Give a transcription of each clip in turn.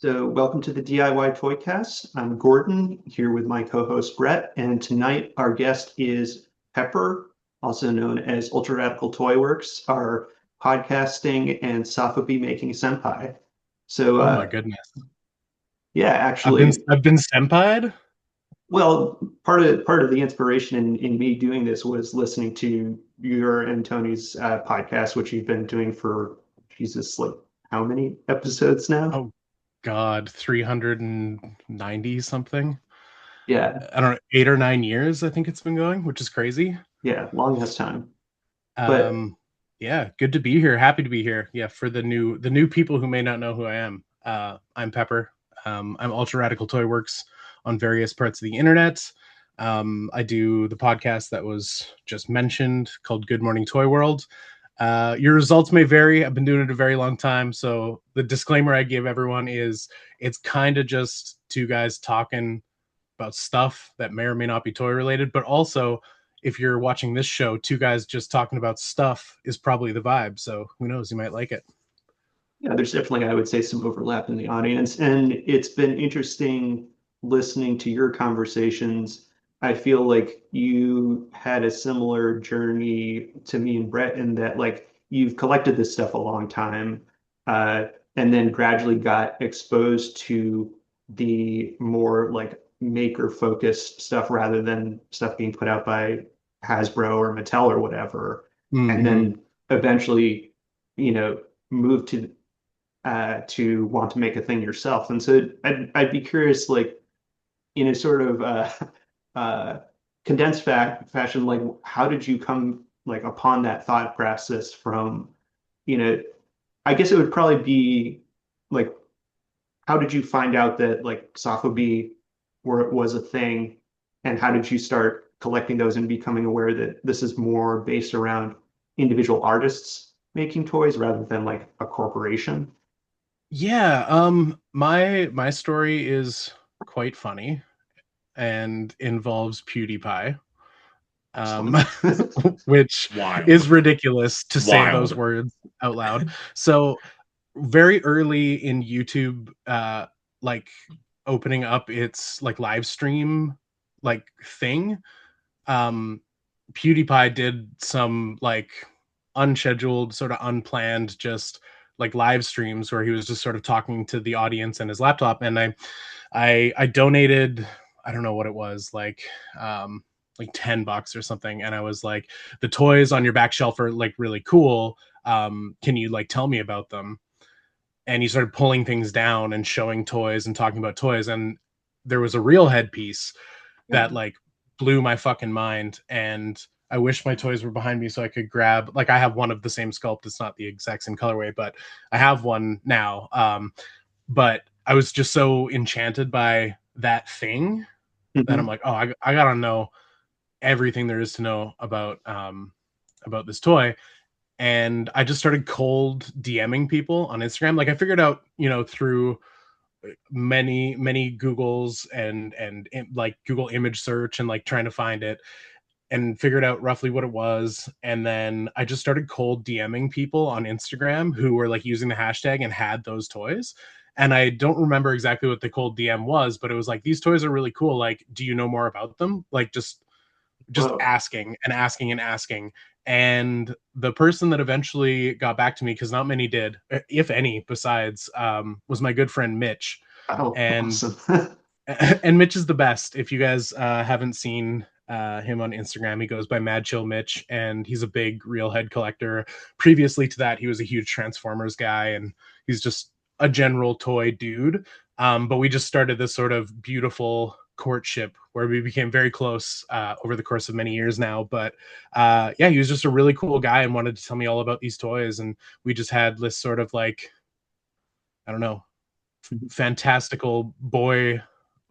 So, welcome to the DIY Toycast. I'm Gordon here with my co-host Brett, and tonight our guest is Pepper, also known as Ultra Radical Toy Works, our podcasting and sofubi making senpai. So, Oh my goodness. yeah, I've been actually, I've been senpai'd. well, part of the inspiration in me doing this was listening to your and Tony's podcast, which you've been doing for Jesus, like how many episodes now? Oh God, 390 something. Yeah, I don't know, 8 or 9 years I think it's been going, which is crazy. yeah, long as time. But Um yeah, good to be here. Happy to be here. Yeah, for the new people who may not know who I am. I'm Pepper. I'm Ultra Radical Toy Works on various parts of the internet. I do the podcast that was just mentioned called Good Morning Toy World. Your results may vary. I've been doing it a very long time. So the disclaimer I give everyone is it's kind of just two guys talking about stuff that may or may not be toy related, but also if you're watching this show, two guys just talking about stuff is probably the vibe. So who knows, you might like it. yeah, there's definitely, I would say, some overlap in the audience. And it's been interesting listening to your conversations. I feel like you had a similar journey to me and Brett in that, like, you've collected this stuff a long time, uh, and then gradually got exposed to the more like maker focused stuff rather than stuff being put out by Hasbro or Mattel or whatever. And Mm-hmm. then eventually, you know, moved to want to make a thing yourself. And so I'd be curious, like in a sort of uh, condensed fashion, like how did you come like upon that thought process from, you know, I guess it would probably be like, how did you find out that like Sofubi was a thing, and how did you start collecting those and becoming aware that this is more based around individual artists making toys rather than like a corporation? Yeah, my story is quite funny and involves PewDiePie. um, Excellent. which Wild. is ridiculous to say those Wild. words out loud. So very early in YouTube, like opening up its like live stream like thing, um, PewDiePie did some like unscheduled, sort of unplanned, just like live streams where he was just sort of talking to the audience and his laptop, and I donated, I don't know what it was, like $10 or something, and I was like, the toys on your back shelf are like really cool. Can you like tell me about them? And he started pulling things down and showing toys and talking about toys, and there was a real headpiece Yeah. that like blew my fucking mind. And I wish my toys were behind me so I could grab, like, I have one of the same sculpt. It's not the exact same colorway, but I have one now. But I was just so enchanted by that thing that I'm Mhm. like, oh, I gotta know everything there is to know about this toy. And I just started cold DMing people on Instagram. Like I figured out, through many Googles and like Google image search and like trying to find it, and figured out roughly what it was. And then I just started cold DMing people on Instagram who were like using the hashtag and had those toys. And I don't remember exactly what the cold DM was, but it was like, these toys are really cool. Like, do you know more about them? Like, just Whoa. asking and asking and asking. And the person that eventually got back to me, because not many did, if any, besides, was my good friend Mitch. Oh, And awesome. and Mitch is the best. If you guys haven't seen him on Instagram, he goes by Mad Chill Mitch, and he's a big real head collector. Previously to that, he was a huge Transformers guy, and he's just a general toy dude. But we just started this sort of beautiful courtship where we became very close over the course of many years now. But yeah, he was just a really cool guy and wanted to tell me all about these toys, and we just had this sort of like, I don't know, fantastical boy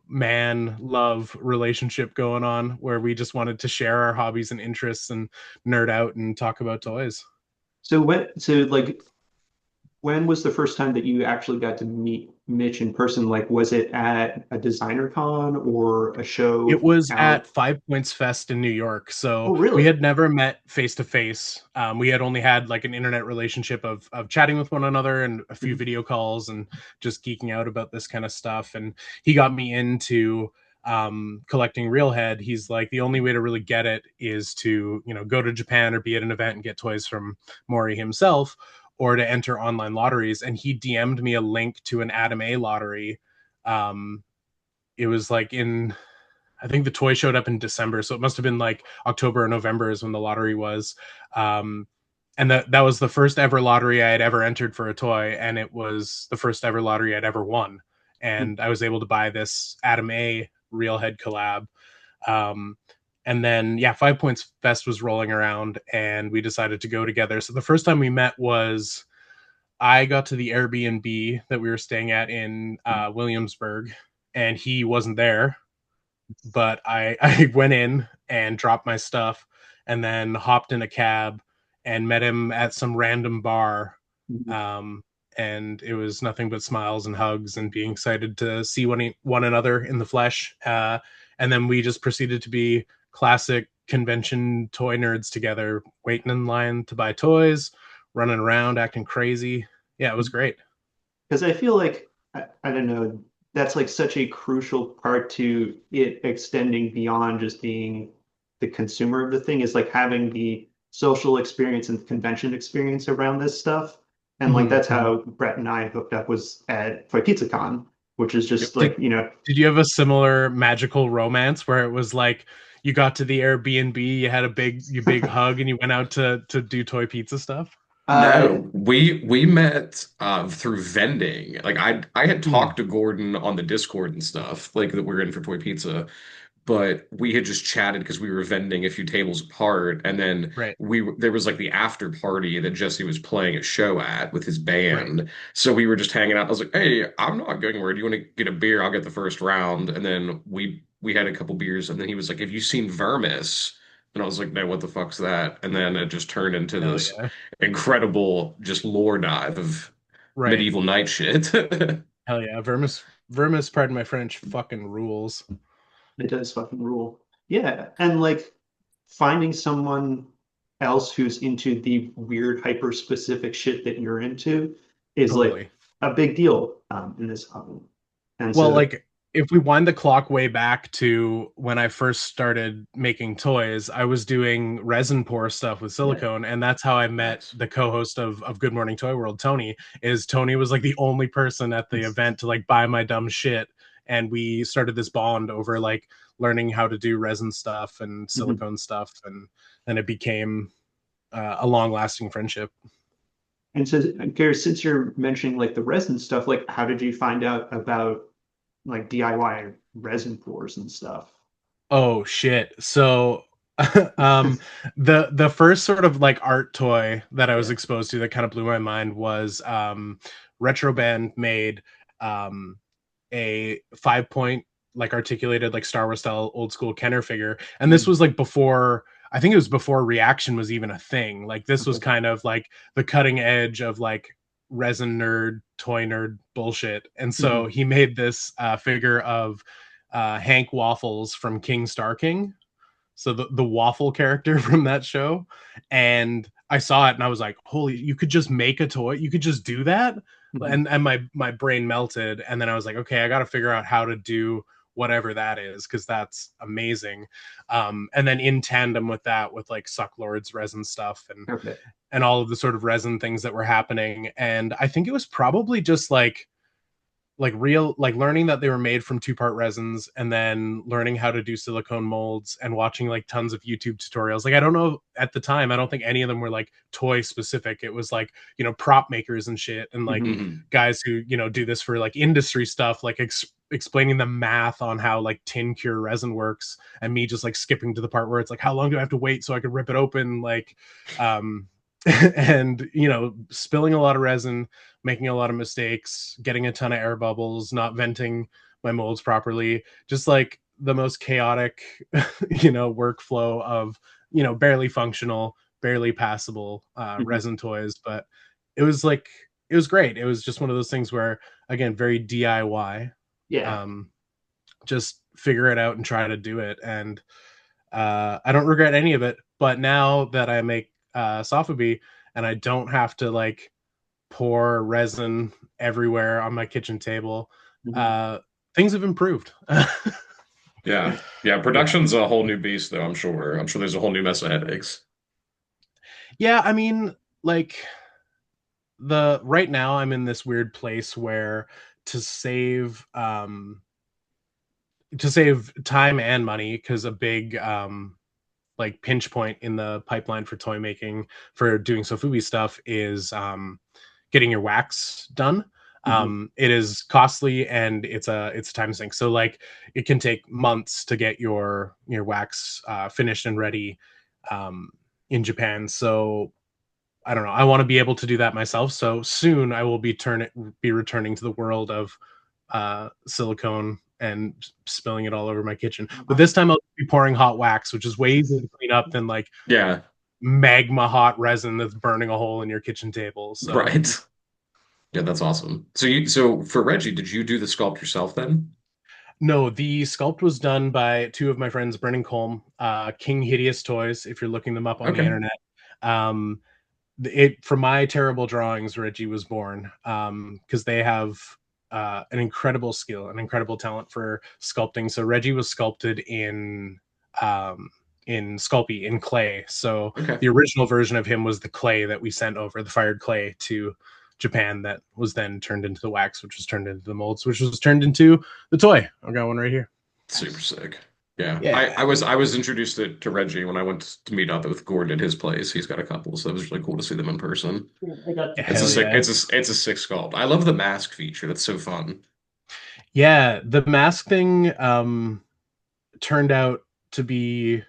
man love relationship going on where we just wanted to share our hobbies and interests and nerd out and talk about toys. So like when was the first time that you actually got to meet Mitch in person? Like, was it at a designer con or a It show was at out? 5 Points Fest in New York. So Oh, we really? had never met face to face. We had only had like an internet relationship of chatting with one another and a few Mhm. video calls and just geeking out about this kind of stuff. And he got me into collecting Reelhead. He's like, the only way to really get it is to, go to Japan or be at an event and get toys from Mori himself, or to enter online lotteries. And he DM'd me a link to an Adam A lottery. Um, it was like in I think the toy showed up in December, so it must have been like October or November is when the lottery was. Um, and that was the first ever lottery I had ever entered for a toy, and it was the first ever lottery I'd ever won. And I was able to buy this Adam A Real Head collab. Um, and then 5 Points Fest was rolling around, and we decided to go together. So the first time we met was I got to the Airbnb that we were staying at in Williamsburg, and he wasn't there, but I went in and dropped my stuff and then hopped in a cab and met him at some random bar. Mhm. Um, and it was nothing but smiles and hugs and being excited to see one another in the flesh. And then we just proceeded to be classic convention toy nerds together, waiting in line to buy toys, running around, acting crazy. Yeah, it was great. Because I feel like I don't know, that's like such a crucial part to it extending beyond just being the consumer of the thing is like having the social experience and convention experience around this stuff. And like Mhm, that's mhm. how Brett and I hooked up was at Toy Pizza Con, which is Yep. just Did like, you know, did you have a similar magical romance where it was like you got to the Airbnb, you had a big hug, and you went out to do toy pizza stuff? uh No, we met through vending. Like I had Hmm. talked to Gordon on the Discord and stuff, like that we are in for Toy Pizza, but we had just chatted because we were vending a few tables apart, and then Right, there was like the after party that Jesse was playing a show at with his right. band. So we were just hanging out. I was like, "Hey, I'm not going anywhere. Do you want to get a beer? I'll get the first round." And then we had a couple beers, and then he was like, "Have you seen Vermis?" And I was like, "No, what the fuck's that?" And then it just turned into Hell this yeah. incredible just lore dive of Right. medieval knight shit. Hell yeah. Vermis, pardon my French, fucking rules. it does fucking rule. Yeah, and like finding someone else who's into the weird hyper specific shit that you're into is like Totally. a big deal in this hobby. And Well, so like if we wind the clock way back to when I first started making toys, I was doing resin pour stuff with yeah. silicone, and that's how I met Nice. the co-host of Good Morning Toy World, Tony. Is Tony was like the only person at the event to like buy my dumb shit, and we started this bond over like learning how to do resin stuff and Mhm. silicone stuff, and then it became a long-lasting friendship. And so, Gary, since you're mentioning like the resin stuff, like how did you find out about like DIY resin pours and stuff? Oh shit. So um the first sort of like art toy that I was Yeah. exposed to that kind of blew my mind was Retro Band made um a 5 point like articulated like Star Wars style old school Kenner figure. And this Mm, was like before, I think it was before reaction was even a thing. Like this was okay. kind of like the cutting edge of like resin nerd toy nerd bullshit. And so Mhm. he made this figure of Hank Waffles from King Star King, so the waffle character from that show. And I saw it and I was like, holy, you could just make a toy, you could just do that. Mhm. And my brain melted, and then I was like, okay, I got to figure out how to do whatever that is, because that's amazing. And then in tandem with that, with like Suck Lord's resin stuff Okay. and all of the sort of resin things that were happening. And I think it was probably just like real like learning that they were made from two-part resins, and then learning how to do silicone molds and watching like tons of YouTube tutorials. Like I don't know, at the time I don't think any of them were like toy specific. It was like, prop makers and shit, and like Mhm. hmm guys who do this for like industry stuff, like explaining the math on how like tin cure resin works, and me just like skipping to the part where it's like, how long do I have to wait so I could rip it open, like um and spilling a lot of resin, making a lot of mistakes, getting a ton of air bubbles, not venting my molds properly, just like the most chaotic, workflow of, barely functional, barely passable Mhm. resin toys. But it was like, it was great. It was just one of those things where, again, very DIY. Yeah. Um, just figure it out and try to do it. And I don't regret any of it. But now that I make Sofubi and I don't have to like pour resin everywhere on my kitchen table, Mhm. uh, things have improved. Yeah. Yeah. Production's a whole new beast, though, I'm sure. I'm sure there's a whole new mess of headaches. Yeah, I mean, like the right now I'm in this weird place where to save time and money, because a big like pinch point in the pipeline for toy making for doing sofubi stuff is getting your wax done. Mhm. It is costly and it's a time sink. So like it can take months to get your wax finished and ready um, in Japan. So I don't know. I want to be able to do that myself. So soon I will be returning to the world of silicone and spilling it all over my kitchen. But this time I'll be pouring hot wax, which is way easier to clean up than like Yeah. magma hot resin that's burning a hole in your kitchen table. So Right. Yeah, that's awesome. So for Reggie, did you do the sculpt yourself then? no, the sculpt was done by two of my friends, Brennan Colm, King Hideous Toys, if you're looking them up on the Okay. internet. Um, it from my terrible drawings, Reggie was born, because they have an incredible skill, an incredible talent for sculpting. So Reggie was sculpted um, in Sculpey in clay. So Okay. the original version of him was the clay that we sent over, the fired clay to Japan, that was then turned into the wax, which was turned into the molds, which was turned into the toy. I've got one right here. Super sick. Yeah. I, Yeah. I was I was introduced to Reggie when I went to meet up with Gordon at his place. He's got a couple, so it was really cool to see them in person. I got It's a Hell sick yeah. it's a sick sculpt. I love the mask feature. That's so fun. Yeah. The mask thing turned out to be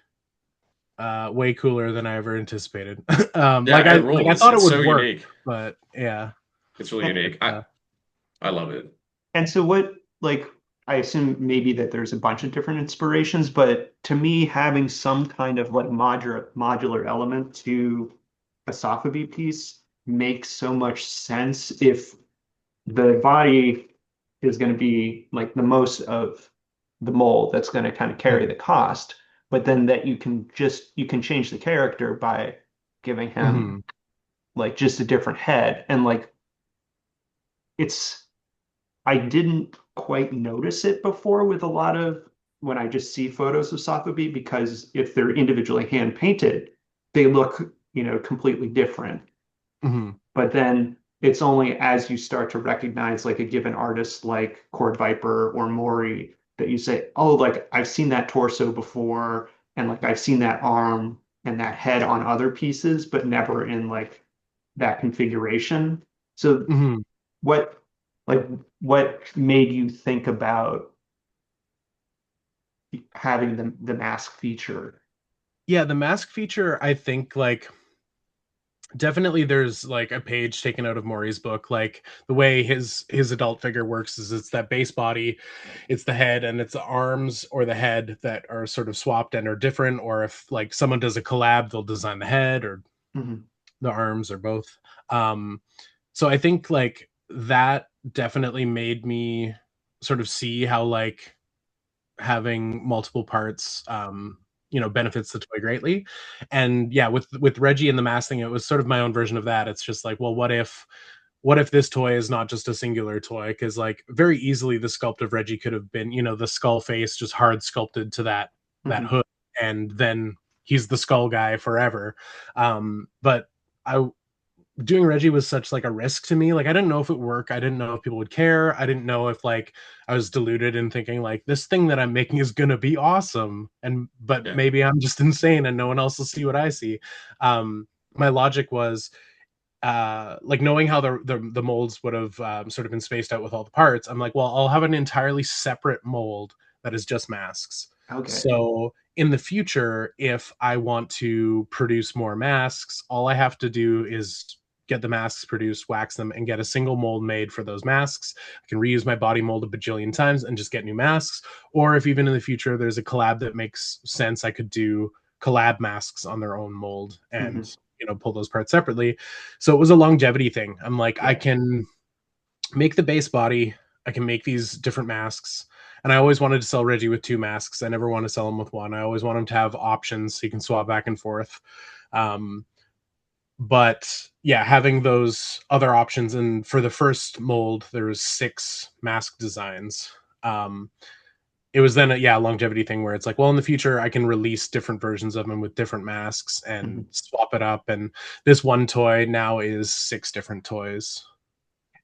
way cooler than I ever anticipated. Yeah, it like I rules. thought it It's would so work, unique. but yeah. It's really And, unique. I love it. and so what, like, I assume maybe that there's a bunch of different inspirations, but to me, having some kind of like modular element to a Sofubi piece makes so much sense if the body is going to be like the most of the mold that's going to kind of carry the cost, but then that you can change the character by giving him Mm-hmm. like just a different head. And like it's I didn't quite notice it before with a lot of when I just see photos of Sotheby, because if they're individually hand painted, they look, completely different. Mm-hmm. But then it's only as you start to recognize like a given artist like Cord Viper or Mori that you say, oh, like I've seen that torso before, and like I've seen that arm and that head on other pieces, but never in like that configuration. So Mm-hmm. what like what made you think about having the mask feature? Yeah, the mask feature, I think, like definitely there's like a page taken out of Maury's book. Like the way his adult figure works is it's that base body, it's the head, and it's the arms or the head that are sort of swapped and are different. Or if like someone does a collab, they'll design the head or Mhm. the arms or both. Um, so I think like that definitely made me sort of see how like having multiple parts benefits the toy greatly. And yeah, with Reggie and the mask thing, it was sort of my own version of that. It's just like, well, what if this toy is not just a singular toy? Because like very easily the sculpt of Reggie could have been, the skull face just hard sculpted to that Mhm. hood, and then he's the skull guy forever. But I doing Reggie was such like a risk to me. Like I didn't know if it would work. I didn't know if people would care. I didn't know if like I was deluded in thinking like this thing that I'm making is gonna be awesome. And but Yeah. maybe I'm just insane and no one else will see what I see. My logic was like knowing how the molds would have sort of been spaced out with all the parts. I'm like, well, I'll have an entirely separate mold that is just masks. Okay. So in the future, if I want to produce more masks, all I have to do is get the masks produced, wax them, and get a single mold made for those masks. I can reuse my body mold a bajillion times and just get new masks. Or if even in the future there's a collab that makes sense, I could do collab masks on their own mold and Mhm. pull those parts separately. So it was a longevity thing. I'm like, Yeah. I can make the base body, I can make these different masks. And I always wanted to sell Reggie with 2 masks. I never want to sell him with 1. I always want him to have options so you can swap back and forth. But yeah, having those other options, and for the first mold there was 6 mask designs. It was then a longevity thing where it's like, well, in the future I can release different versions of them with different masks and swap it up, and this one toy now is 6 different toys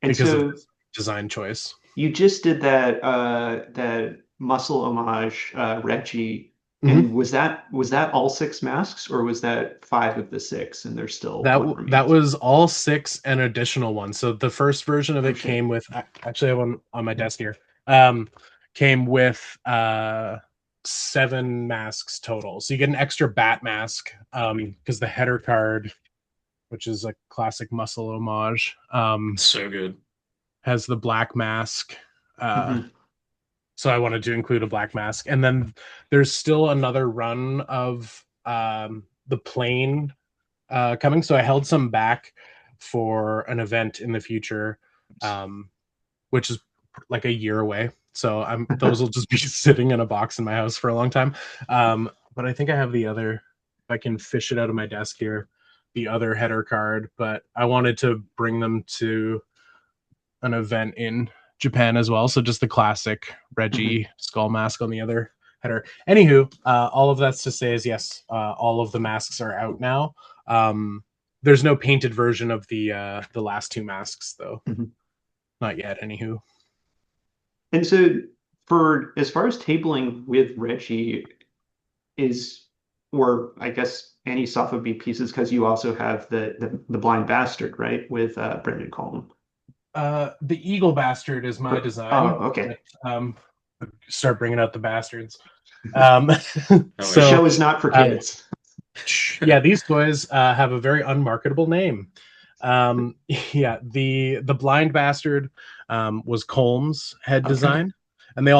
And because of so this design choice. you just did that muscle homage, Reggie, Mm-hmm. and was that all 6 masks, or was that 5 of the 6, and there's still one That remains? was all 6 and additional one. So the first version of Oh it shit. came with, actually I have one on my desk here. Um, Came with 7 masks total. So you get an extra bat mask because the header card, which is a classic muscle homage, So good. has the black mask. Hmm. So I wanted to include a black mask, and then there's still another run of the plane coming. So I held some back for an event in the future, which is like a year away. So those will just be sitting in a box in my house for a long time. But I think I have the other. If I can fish it out of my desk here, the other header card. But I wanted to bring them to an event in Japan as well. So just the classic Hmm. Reggie skull mask on the other header. Anywho, all of that's to say is yes, all of the masks are out now. There's no painted version of the last 2 masks though, Hmm. not yet. Anywho, And so, for as far as tabling with Reggie is, or I guess any soft B pieces, because you also have the Blind Bastard, right, with Brendan Colton. the Eagle Bastard is my Oh, design. okay. But, start bringing out the bastards. Um, Oh The yeah. so show is not for um, kids. yeah, these toys have a very unmarketable name. Yeah, the blind bastard was Colm's head Okay. design, and they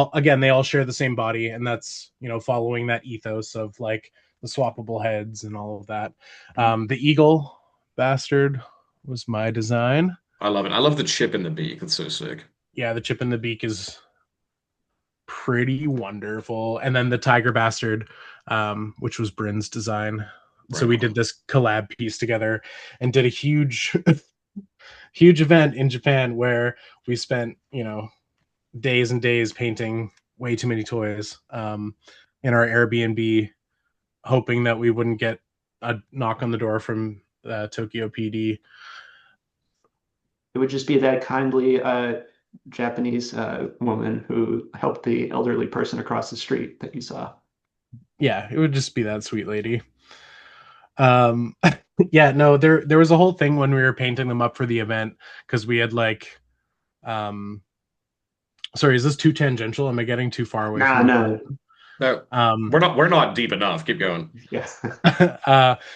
all share the same body, and that's following that ethos of like the swappable heads and all of that. The eagle bastard was my design. I love it. I love the chip in the beak. It's so sick. Yeah, the chip in the beak is pretty wonderful, and then the tiger bastard, which was Bryn's design. So Right we did on. this collab piece together and did a huge huge event in Japan where we spent, days and days painting way too many toys in our Airbnb, hoping that we wouldn't get a knock on the door from Tokyo PD. It would just be that kindly Japanese woman who helped the elderly person across the street that you saw. Yeah, it would just be that sweet lady. Um, yeah, no, there was a whole thing when we were painting them up for the event because we had like, um, sorry, is this too tangential? Am I getting too far away from Nah, the no. question? No, Um, we're not deep enough. Keep going. Yeah.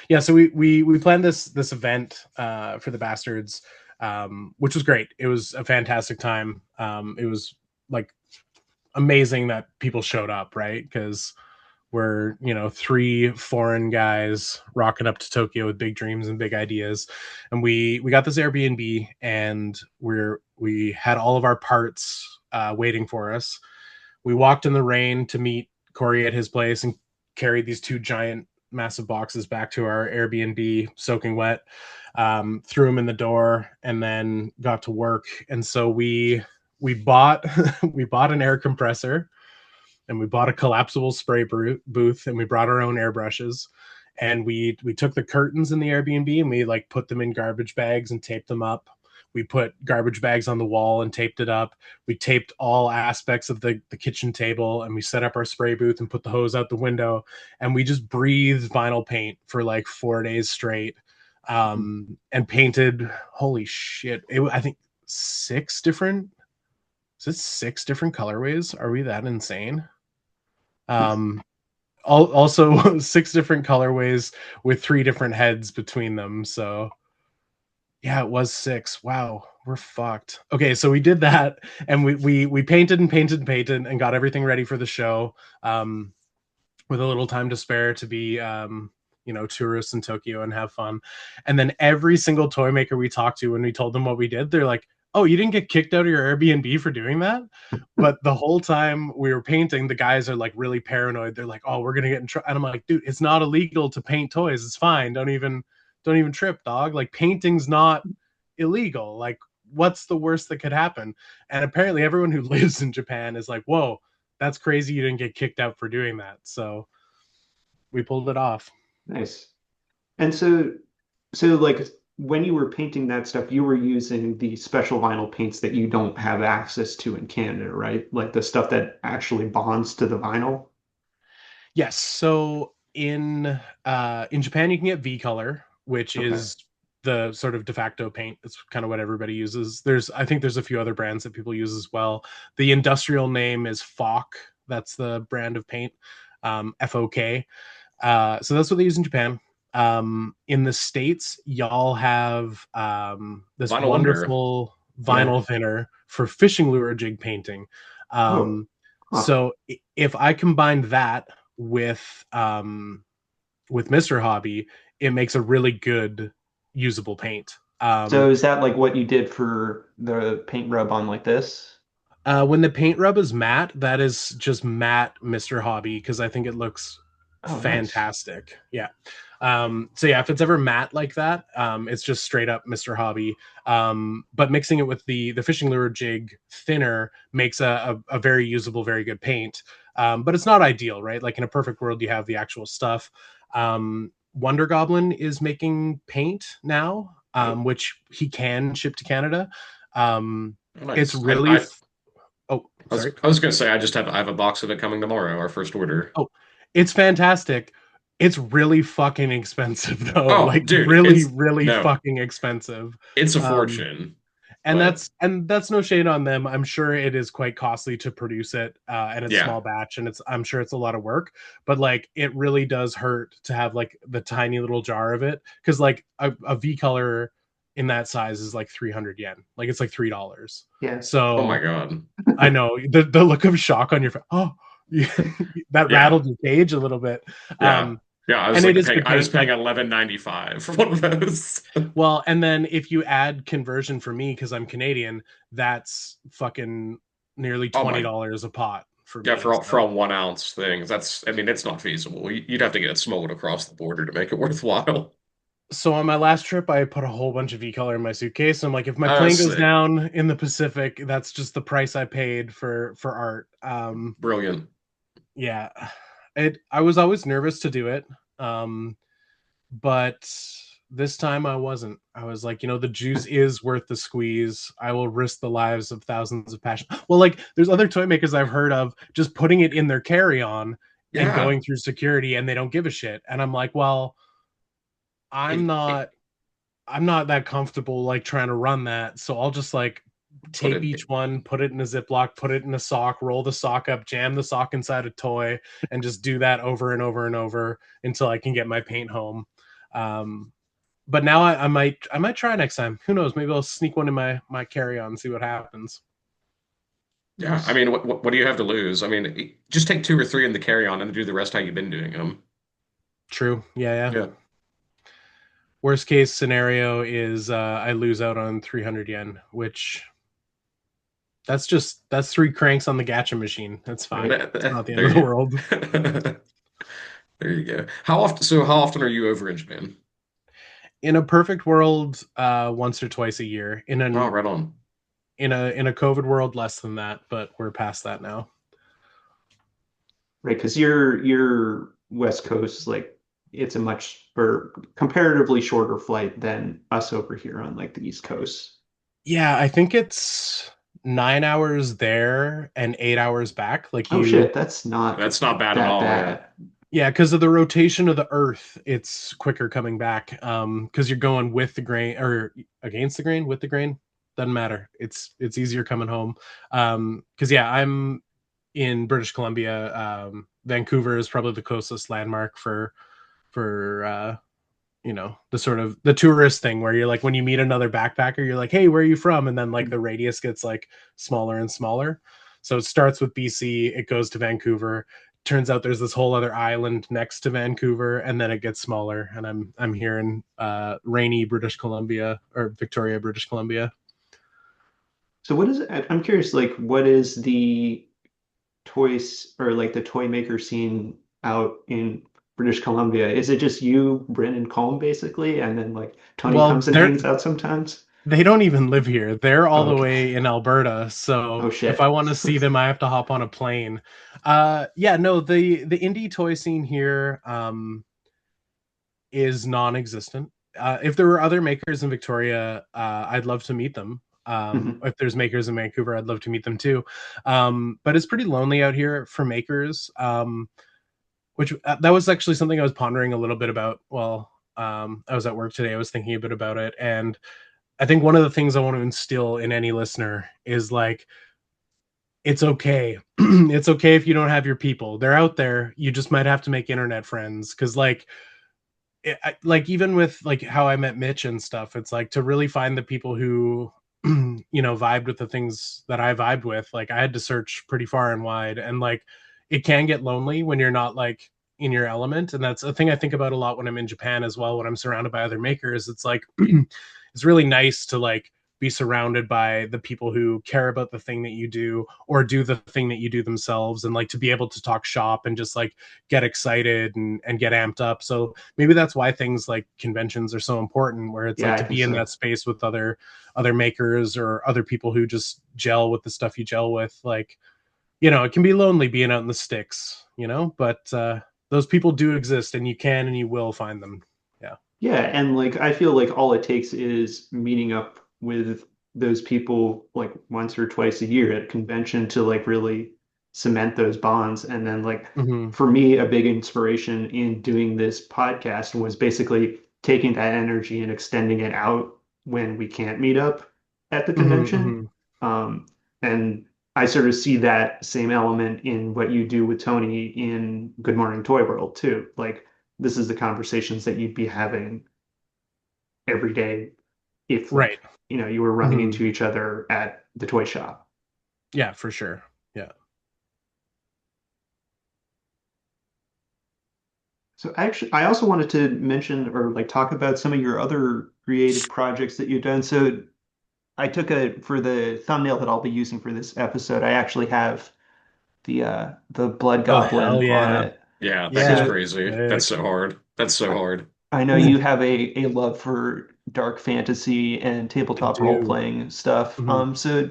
yeah, so we planned this event for the bastards, which was great. It was a fantastic time. It was like amazing that people showed up, right? Because we're 3 foreign guys rocking up to Tokyo with big dreams and big ideas, and we got this Airbnb, and we had all of our parts waiting for us. We walked in the rain to meet Corey at his place and carried these 2 giant massive boxes back to our Airbnb soaking wet, threw them in the door, and then got to work. And so we bought we bought an air compressor, and we bought a collapsible spray booth, and we brought our own airbrushes, and we took the curtains in the Airbnb and we like put them in garbage bags and taped them up. We put garbage bags on the wall and taped it up. We taped all aspects of the kitchen table, and we set up our spray booth and put the hose out the window, and we just breathed vinyl paint for like 4 days straight, and painted, holy shit, I think 6 different, is it 6 different colorways? Are we that insane? Um, Also 6 different colorways with 3 different heads between them. So yeah, it was 6. Wow, we're fucked. Okay, so we did that, and we painted and painted and painted and got everything ready for the show, with a little time to spare to be tourists in Tokyo and have fun. And then every single toy maker we talked to, when we told them what we did, they're like, oh, you didn't get kicked out of your Airbnb for doing that? But the whole time we were painting, the guys are like really paranoid. They're like, oh, we're gonna get in trouble. And I'm like, dude, it's not illegal to paint toys. It's fine. Don't even trip, dog. Like, painting's not illegal. Like, what's the worst that could happen? And apparently everyone who lives in Japan is like, whoa, that's crazy. You didn't get kicked out for doing that. So we pulled it off. Nice. And so like when you were painting that stuff, you were using the special vinyl paints that you don't have access to in Canada, right? Like the stuff that actually bonds to the vinyl. Yes. So in Japan you can get V color, which Okay. is the sort of de facto paint. It's kind of what everybody uses. I think there's a few other brands that people use as well. The industrial name is FOK. That's the brand of paint. FOK. So that's what they use in Japan. In the States, y'all have this Vinyl Wonder. wonderful Yeah. vinyl thinner for fishing lure jig painting. Oh, huh. So if I combine that with Mr. Hobby, it makes a really good usable paint. So is that like what you did for the paint rub on like this? When the paint rub is matte, that is just matte Mr. Hobby, because I think it looks Oh, nice. fantastic. Yeah. So yeah, if it's ever matte like that, it's just straight up Mr. Hobby. But mixing it with the fishing lure jig thinner makes a very usable, very good paint. But it's not ideal, right? Like, in a perfect world, you have the actual stuff. Wonder Goblin is making paint now, Oh, which he can ship to Canada. Um, it's nice. really oh, sorry. I was gonna say I have a box of it coming tomorrow, our first order. Oh, it's fantastic. It's really fucking expensive though. Oh, Like, dude, really, really fucking expensive. it's a Um, fortune. and But that's no shade on them. I'm sure it is quite costly to produce it, and it's yeah. small batch, and I'm sure it's a lot of work. But like, it really does hurt to have like the tiny little jar of it, because like a V color in that size is like 300 yen. Like, it's like $3. Yeah. Oh my So God. I know the look of shock on your face. Oh, yeah, that Yeah. rattled your cage a little bit. Yeah. Um, Yeah. and it is good I was paint. paying Like, 11.95 for one of those. well, and then if you add conversion for me, because I'm Canadian, that's fucking nearly Oh $20 my, a pot for yeah, me. for So a 1 ounce thing. I mean, it's not feasible. You'd have to get it smuggled across the border to make it worthwhile. on my last trip, I put a whole bunch of V-color in my suitcase. I'm like, if my Oh, plane goes sick. down in the Pacific, that's just the price I paid for art. Brilliant. Yeah, I was always nervous to do it. But this time I wasn't. I was like, the juice is worth the squeeze. I will risk the lives of thousands of passion. Well, like, there's other toy makers I've heard of just putting it in their carry-on and Yeah. going through security, and they don't give a shit. And I'm like, well, I'm It, it, not I'm not that comfortable like trying to run that. So I'll just like but tape each one, put it in a Ziploc, put it in a sock, roll the sock up, jam the sock inside a toy, and just do that over and over and over until I can get my paint home. Um, but now I might try next time. Who knows? Maybe I'll sneak one in my carry on and see what happens. yeah. I Nice. mean, what do you have to lose? I mean, just take two or three in the carry on and do the rest how you've been doing them. True. Yeah, yeah. Yeah. Worst case scenario is I lose out on 300 yen, which that's three cranks on the gacha machine. That's fine. It's not the end There of the you world. there you go. How often are you over in Japan? In a perfect world, once or twice a year. In Oh, an right on. in a COVID world, less than that, but we're past that now. Right, because your West Coast, like it's a much or comparatively shorter flight than us over here on like the East Coast. Yeah, I think it's 9 hours there and 8 hours back. Like, Oh shit, that's not That's not bad at that all, yeah. bad. yeah, because of the rotation of the Earth, it's quicker coming back. Because you're going with the grain or against the grain, with the grain, doesn't matter. It's easier coming home. Because yeah, I'm in British Columbia. Vancouver is probably the closest landmark for the sort of the tourist thing where you're like, when you meet another backpacker, you're like, hey, where are you from? And then like the radius gets like smaller and smaller. So it starts with BC, it goes to Vancouver, turns out there's this whole other island next to Vancouver, and then it gets smaller. And I'm here in rainy British Columbia, or Victoria, British Columbia. So what is it? I'm curious, like, what is the toys or like the toy maker scene out in British Columbia? Is it just you, Bryn, and Colm basically, and then like Tony Well, comes and hangs out sometimes? they don't even live here. They're all Oh, the okay. way in Alberta. So Oh if I shit. want to see them, I have to hop on a plane. Yeah, no, the indie toy scene here is non-existent. If there were other makers in Victoria, I'd love to meet them. Mhm. If there's makers in Vancouver, I'd love to meet them too. But it's pretty lonely out here for makers. Which that was actually something I was pondering a little bit about. Well, I was at work today. I was thinking a bit about it, and I think one of the things I want to instill in any listener is like, it's okay. It's okay if you don't have your people. They're out there. You just might have to make internet friends because like like even with like how I met Mitch and stuff, it's like to really find the people who vibed with the things that I vibed with. Like I had to search pretty far and wide, and like it can get lonely when you're not like in your element. And that's a thing I think about a lot when I'm in Japan as well. When I'm surrounded by other makers, it's like it's really nice to like be surrounded by the people who care about the thing that you do or do the thing that you do themselves, and like to be able to talk shop and just like get excited and get amped up. So maybe that's why things like conventions are so important, where it's Yeah, like I to think be in so. that space with other makers or other people who just gel with the stuff you gel with. Like, it can be lonely being out in the sticks, but those people do exist, and you can and you will find them. Yeah. Yeah, and like I feel like all it takes is meeting up with those people like once or twice a year at a convention to like really cement those bonds. And then like Hmm. for me, a big inspiration in doing this podcast was basically taking that energy and extending it out when we can't meet up at the Hmm. convention. Hmm. Um, and I sort of see that same element in what you do with Tony in Good Morning Toy World too. Like this is the conversations that you'd be having every day if Right. like you were running Hmm. into each other at the toy shop. Yeah, for sure. Yeah. So actually I also wanted to mention or like talk about some of your other creative projects that you've done. So I took a for the thumbnail that I'll be using for this episode, I actually have the blood Oh goblin hell on yeah. it. Yeah, that is Yeah. So crazy. That's Sick. so hard. That's so I, hard. I know you have a love for dark fantasy and I tabletop role do. playing stuff. Mhm. So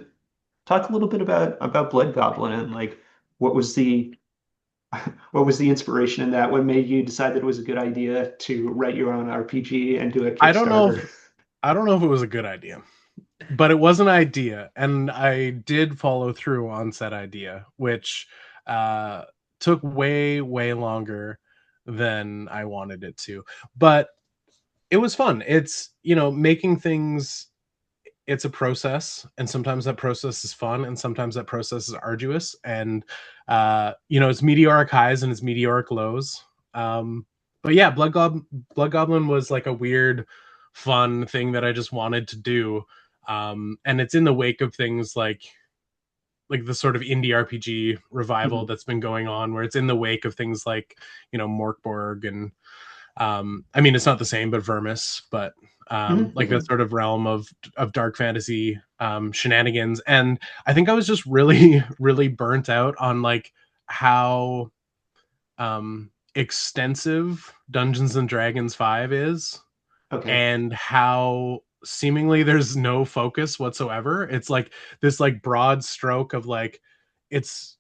talk a little bit about Blood Goblin and like what was the what was the inspiration in that? What made you decide that it was a good idea to write your own RPG and do a I don't know if Kickstarter? I don't know if it was a good idea, but it was an idea, and I did follow through on said idea, which uh, took way longer than I wanted it to. But it was fun. It's making things. It's a process, and sometimes that process is fun, and sometimes that process is arduous, and it's meteoric highs and it's meteoric lows. But yeah, Blood Goblin was like a weird, fun thing that I just wanted to do, and it's in the wake of things like the sort of indie RPG revival Mhm. that's been going on, where it's in the wake of things like Morkborg and I mean it's not the same, but Vermis, but Mhm. like that sort of realm of dark fantasy shenanigans. And I think I was just really really burnt out on like how extensive Dungeons and Dragons 5 is, Okay. and how seemingly there's no focus whatsoever. It's like this like broad stroke of like it's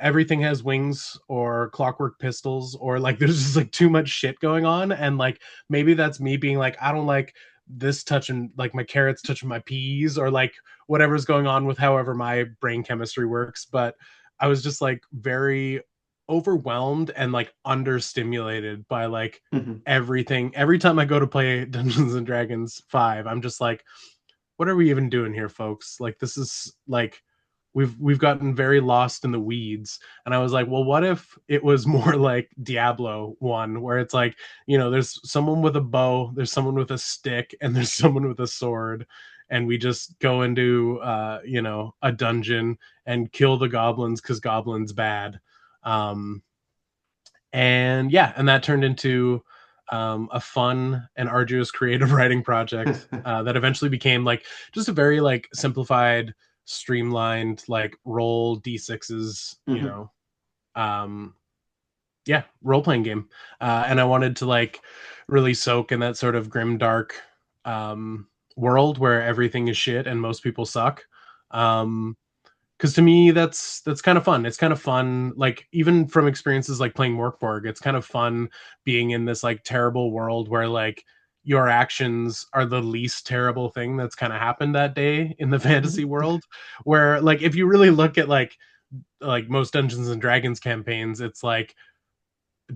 everything has wings or clockwork pistols, or like there's just like too much shit going on. And like maybe that's me being like, I don't like this touching like my carrots touching my peas, or like whatever's going on with however my brain chemistry works. But I was just like very overwhelmed and like understimulated by like Mhm. everything. Every time I go to play Dungeons and Dragons 5, I'm just like, what are we even doing here, folks? Like this is like we've gotten very lost in the weeds. And I was like, well, what if it was more like Diablo 1, where it's like, there's someone with a bow, there's someone with a stick, and there's someone with a sword, and we just go into a dungeon and kill the goblins because goblins bad. um And yeah, and that turned into a fun and arduous creative writing project that eventually became like just a very like simplified, streamlined like roll d6s, Hmm. um, yeah, role playing game. And I wanted to like really soak in that sort of grim dark world where everything is shit and most people suck. Um, because to me that's kind of fun. It's kind of fun, like even from experiences like playing Morkborg, it's kind of fun being in this like terrible world where like your actions are the least terrible thing that's kind of happened that day in the fantasy Hmm. world. Where like if you really look at like most Dungeons and Dragons campaigns, it's like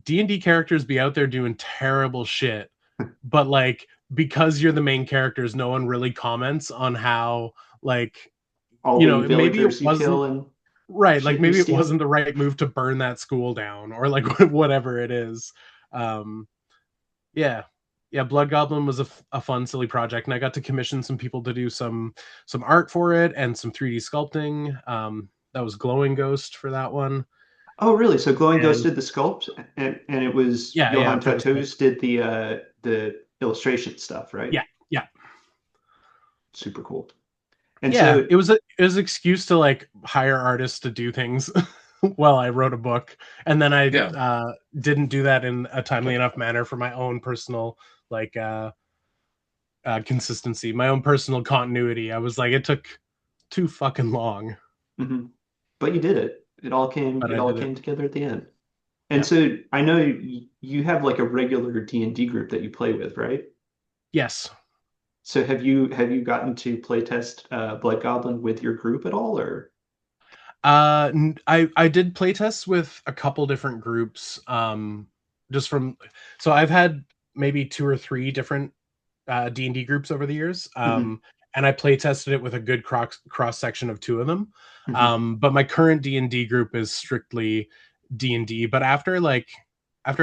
D&D characters be out there doing terrible shit, but like because you're the main characters, no one really comments on how like All the maybe it villagers you wasn't kill and right, like shit you maybe it steal. wasn't the right move to burn that school down or like whatever it is. um yeah, yeah, Blood Goblin was a fun silly project, and I got to commission some people to do some art for it and some 3D sculpting. That was Glowing Ghost for that one. Oh, really? So Glowing Ghost And did the sculpt, and it was yeah, Johan for the sculpt. Tatus did the illustration stuff, right? Yeah, yeah, Super cool. And yeah, so, it was an excuse to like hire artists to do things while I wrote a book, and then I Yeah. didn't do that in a timely enough manner for my own personal like consistency, my own personal continuity. I was like, it took too fucking long, mhm. But you did it. but It I all did it. came together at the end. And Yeah. so I know you have like a regular D&D group that you play with, right? Yes. So have you gotten to play test Blood Goblin with your group at all, or? I did playtests with a couple different groups. Just from so I've had maybe two or three different D&D groups over the years. Hmm. And I play tested it with a good cross section of two of them. Hmm. But my current D&D group is strictly D&D. But after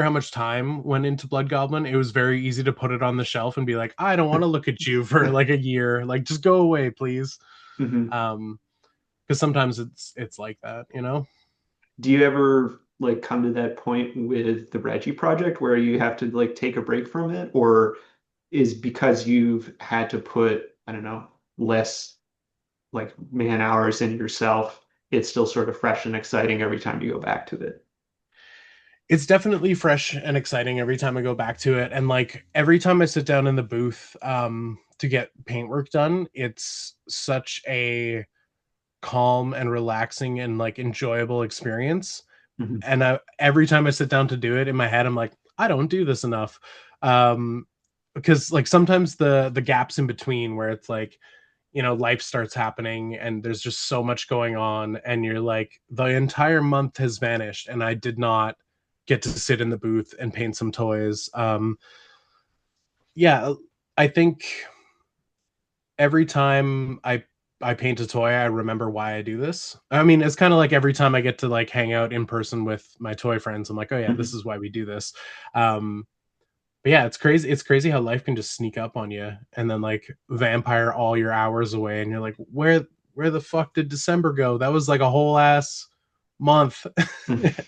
how much time went into Blood Goblin, it was very easy to put it on the shelf and be like, I don't want to look at you for like a year. Like, just go away, please. Hmm. Um, because sometimes it's like that. Do you ever like come to that point with the Reggie project where you have to like take a break from it, or is because you've had to put, I don't know, less like man hours in yourself, it's still sort of fresh and exciting every time you go back to it? It's definitely fresh and exciting every time I go back to it. And like every time I sit down in the booth to get paintwork done, it's such a calm and relaxing and like enjoyable experience. Hmm. And every time I sit down to do it in my head, I'm like, I don't do this enough. Um, because like sometimes the gaps in between where it's like, life starts happening and there's just so much going on, and you're like, the entire month has vanished and I did not get to sit in the booth and paint some toys. Yeah, I think every time I paint a toy, I remember why I do this. I mean, it's kind of like every time I get to like hang out in person with my toy friends, I'm like, oh yeah, this Hmm. is why we do this. um but yeah, it's crazy. It's crazy how life can just sneak up on you and then like vampire all your hours away, and you're like, where the fuck did December go? That was like a whole ass month,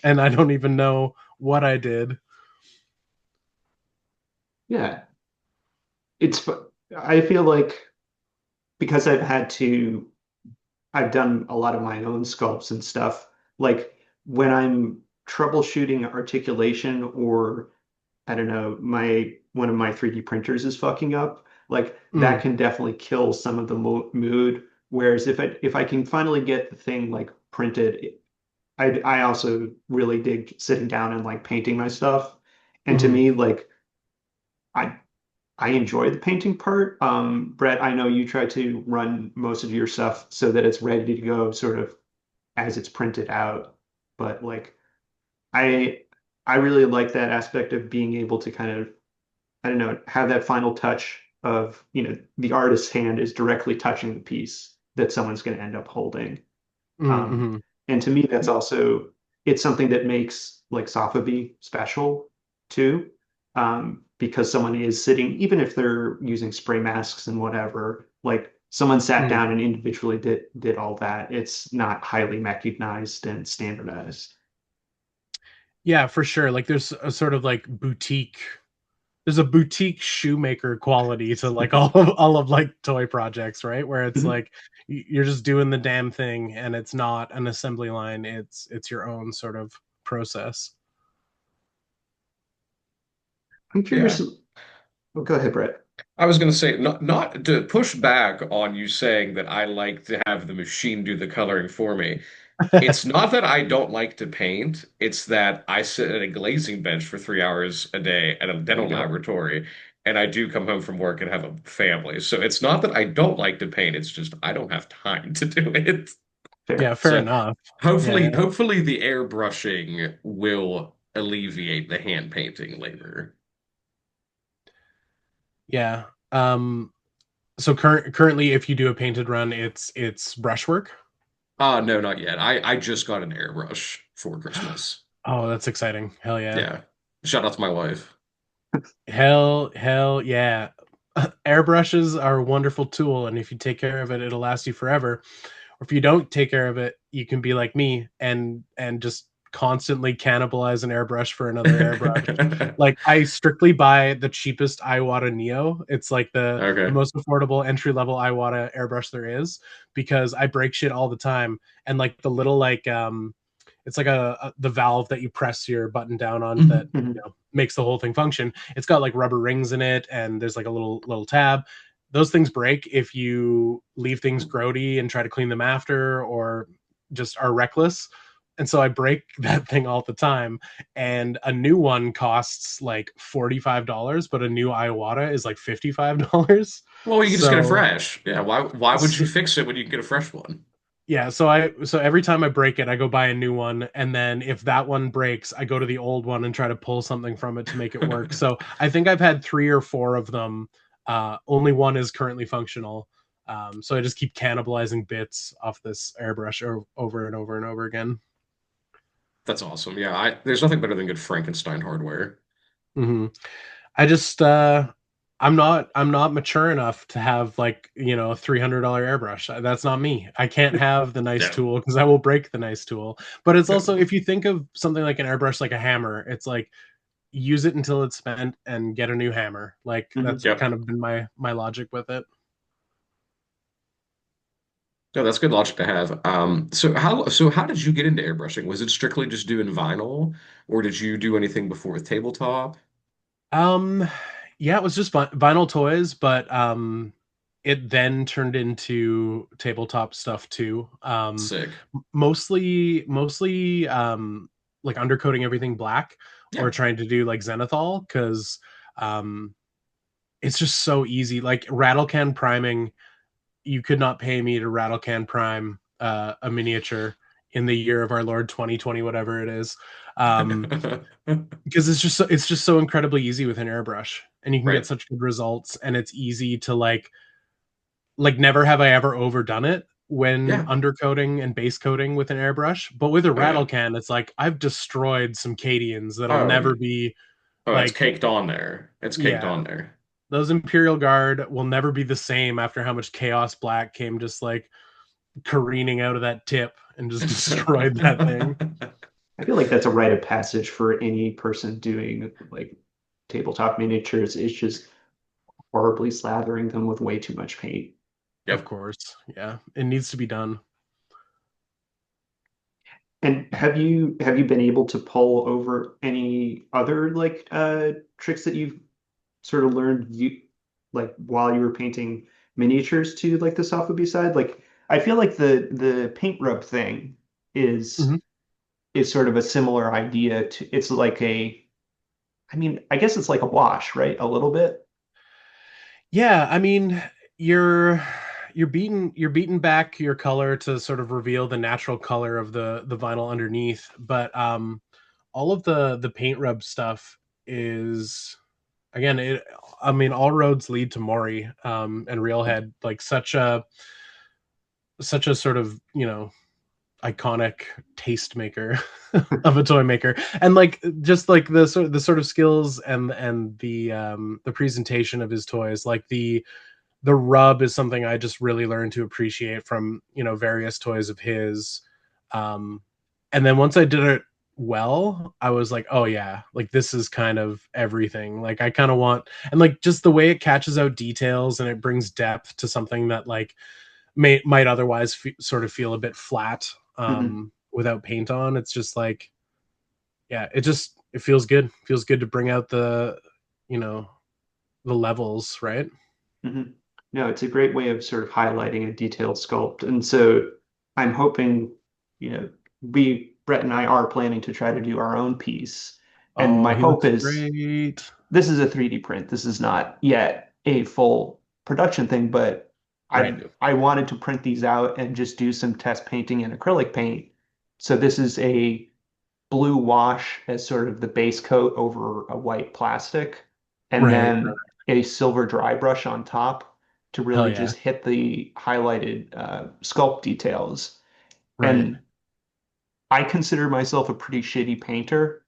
and I don't even know what I did. Yeah, I feel like because I've done a lot of my own sculpts and stuff. Like when I'm troubleshooting articulation, or I don't know, my one of my 3D printers is fucking up, like that Mm, can definitely kill some of the mo mood. Whereas if I can finally get the thing like printed, I also really dig sitting down and like painting my stuff. And to mhm. me, like I I enjoy the painting part. Brett, I know you try to run most of your stuff so that it's ready to go sort of as it's printed out. But like I I really like that aspect of being able to kind of, I don't know, have that final touch of, the artist's hand is directly touching the piece that someone's going to end up holding. Mm, Um, mhm. and to me, that's also, it's something that makes like Sotheby special too, because someone is sitting, even if they're using spray masks and whatever, like someone sat Mm. down and individually did all that. It's not highly mechanized and standardized. Yeah, for sure. Like there's a sort of like boutique there's a boutique shoemaker quality to like all of like toy projects, right? Where it's Mhm. like you're just doing the damn thing and it's not an assembly line, it's your own sort of process. I'm Yeah. curious. Oh, go ahead, Brett. I was going to say, not to push back on you saying that I like to have the machine do the coloring for me. It's not that I don't like to paint, it's that I sit at a glazing bench for 3 hours a day at a There dental you go. laboratory, and I do come home from work and have a family. So it's not that I don't like to paint, it's just I don't have time to do it. Yeah, Fair. fair So enough. hopefully, Yeah. hopefully the airbrushing will alleviate the hand painting later. Yeah. So currently if you do a painted run, it's brushwork. No, not yet. I just got an airbrush for Christmas. Oh, that's exciting. Hell yeah. Yeah. Shout out to my wife. Hell yeah. Airbrushes are a wonderful tool, and if you take care of it, it'll last you forever. Or if you don't take care of it, you can be like me and just constantly cannibalize an airbrush for another airbrush. Like I strictly buy the cheapest Iwata Neo. It's like the Okay. most affordable entry level Iwata airbrush there is because I break shit all the time. And like the little like it's like the valve that you press your button down on that Mhm. makes the whole thing function. It's got like rubber rings in it, and there's like a little tab. Those things break if you leave things grody and try to clean them after, or just are reckless. And so I break that thing all the time. And a new one costs like $45, but a new Iwata is like $55. Well, you can just get a So fresh. Yeah, why would you fix it when you can get a fresh one? yeah, so every time I break it, I go buy a new one, and then if that one breaks, I go to the old one and try to pull something from it to make it work. So I think I've had 3 or 4 of them. Only one is currently functional. So I just keep cannibalizing bits off this airbrush over and over and over again. That's awesome. Yeah, there's nothing better than good Frankenstein hardware. Hmm. I just I'm not mature enough to have like a $300 airbrush. That's not me. I can't have the nice Yeah. tool because I will break the nice tool. But it's Yeah. also if you think of something like an airbrush like a hammer, it's like use it until it's spent and get a new hammer. Like Mhm. that's Yep. kind of been my logic with it. No, that's good logic to have. So how did you get into airbrushing? Was it strictly just doing vinyl, or did you do anything before with tabletop? Um, yeah, it was just vinyl toys, but it then turned into tabletop stuff too. Sick. Mostly like undercoating everything black or Yeah. trying to do like zenithal because um it's just so easy. Like rattle can priming, you could not pay me to rattle can prime a miniature in the year of our Lord 2020, whatever it is. Um, because it's just so incredibly easy with an airbrush and you can get Right. such good results and it's easy to like never have I ever overdone it when Yeah. undercoating and base coating with an airbrush, but with a Oh rattle yeah. can it's like I've destroyed some Cadians that'll Oh, never be oh, it's like caked on there. It's caked yeah, on there. those Imperial Guard will never be the same after how much Chaos Black came just like careening out of that tip and just destroyed that thing. I feel like that's a rite of passage for any person doing like tabletop miniatures. It's just horribly slathering them with way too much paint. Of Yep. course, yeah, it needs to be done. And have you been able to pull over any other like tricks that you've sort of learned you like while you were painting miniatures to like the software side? Like I feel like the paint rub thing is Mhm. is sort of a similar idea to it's like a I mean, I guess it's like a wash, right? A little bit. Yeah, I mean, you're you're beating back your color to sort of reveal the natural color of the vinyl underneath, but all of the paint rub stuff is again it I mean all roads lead to Mori and Reelhead, like such a sort of, iconic tastemaker of a toy maker, and like just like the sort of skills and the presentation of his toys, like the rub is something I just really learned to appreciate from various toys of his. um and then once I did it well, I was like, oh yeah, like this is kind of everything. Like I kind of want, and like just the way it catches out details and it brings depth to something that like might otherwise sort of feel a bit flat Hmm. without paint on. It's just like, yeah, it feels good. It feels good to bring out the, you know, the levels, right? Hmm. No, it's a great way of sort of highlighting a detailed sculpt. And so I'm hoping, you know, Brett and I are planning to try to do our own piece. And Oh, my he hope looks is great. this is a 3D print. This is not yet a full production thing, but Right. I wanted to print these out and just do some test painting in acrylic paint. So this is a blue wash as sort of the base coat over a white plastic, and Right. then a silver dry brush on top to Hell really yeah. just hit the highlighted sculpt details. Right. And I consider myself a pretty shitty painter,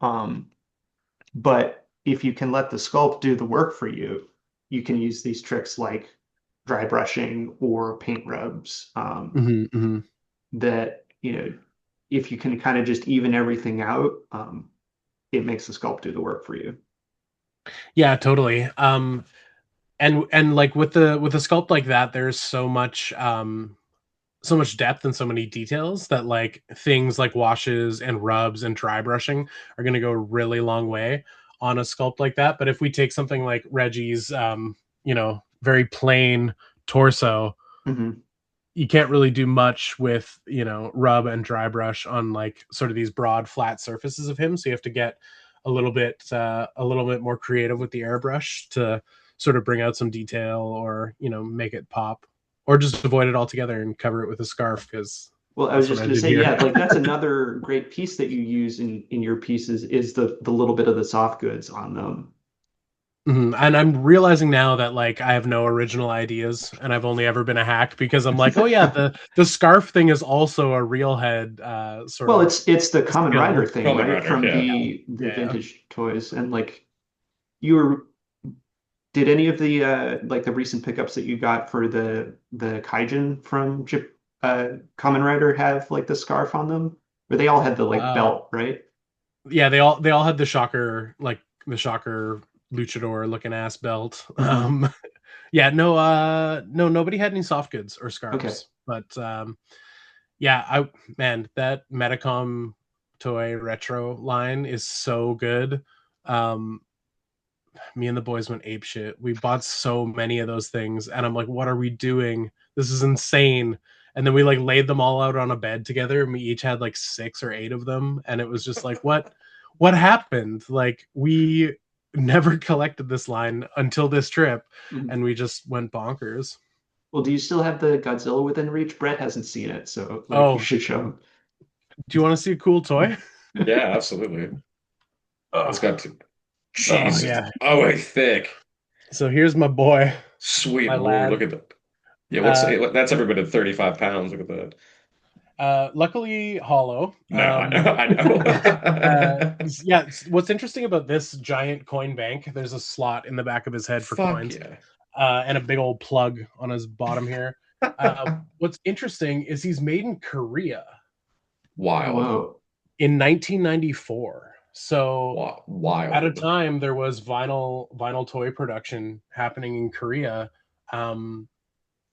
but if you can let the sculpt do the work for you, you can use these tricks like dry brushing or paint rubs, Hmm, hmm. that, if you can kind of just even everything out, it makes the sculpt do the work for you. Yeah, totally. And like with the sculpt like that, there's so much depth and so many details that like things like washes and rubs and dry brushing are going to go a really long way on a sculpt like that. But if we take something like Reggie's very plain torso, Hmm. you can't really do much with rub and dry brush on like sort of these broad flat surfaces of him, so you have to get a little bit more creative with the airbrush to sort of bring out some detail, or make it pop, or just avoid it altogether and cover it with a scarf, because Well, I was that's what just I going to did say, yeah, here. like that's another great piece that you use in your pieces is the little bit of the soft goods on them. Mhm. And I'm realizing now that like I have no original ideas and I've only ever been a hack, because I'm like, oh yeah, the scarf thing is also a real head sort Well, of it's the Common Rider skill. thing, Kamen right? Rider, From yeah. the Yeah. vintage toys. And like you were did any of the like the recent pickups that you got for the Kaijin from Jap Common Rider have like the scarf on them? Or they all had the like Uh, belt, right? yeah, they all had the shocker, like the shocker luchador looking ass belt. Hmm. Yeah, no, nobody had any soft goods or Okay. scarves. But yeah, man, that Metacom toy retro line is so good. Um Me and the boys went ape shit. We bought so many of those things, and I'm like, what are we doing? This is insane. And then we like laid them all out on a bed together, and we each had like 6 or 8 of them, and it was just like, what happened? Like we never collected this line until this trip, Mhm. and we just went bonkers. Well, do you still have the Godzilla Within Reach? Brett hasn't seen it, so like you Oh, should show do you want to see a cool toy? him. Yeah, absolutely. It's Oh, got to, oh Jesus. yeah. Oh, wait, thick. So here's my boy, Sweet my Lord, look lad. at that. Yeah, Uh, that's every bit of 35 pounds. Look at that. Luckily hollow. No, I know, I Uh, know. yeah, what's interesting about this giant coin bank, there's a slot in the back of his head for Fuck coins, yeah. and a big old plug on his bottom here. What's interesting is he's made in Korea Wild. Whoa. in 1994. So at a Wild. time there was vinyl toy production happening in Korea. Um,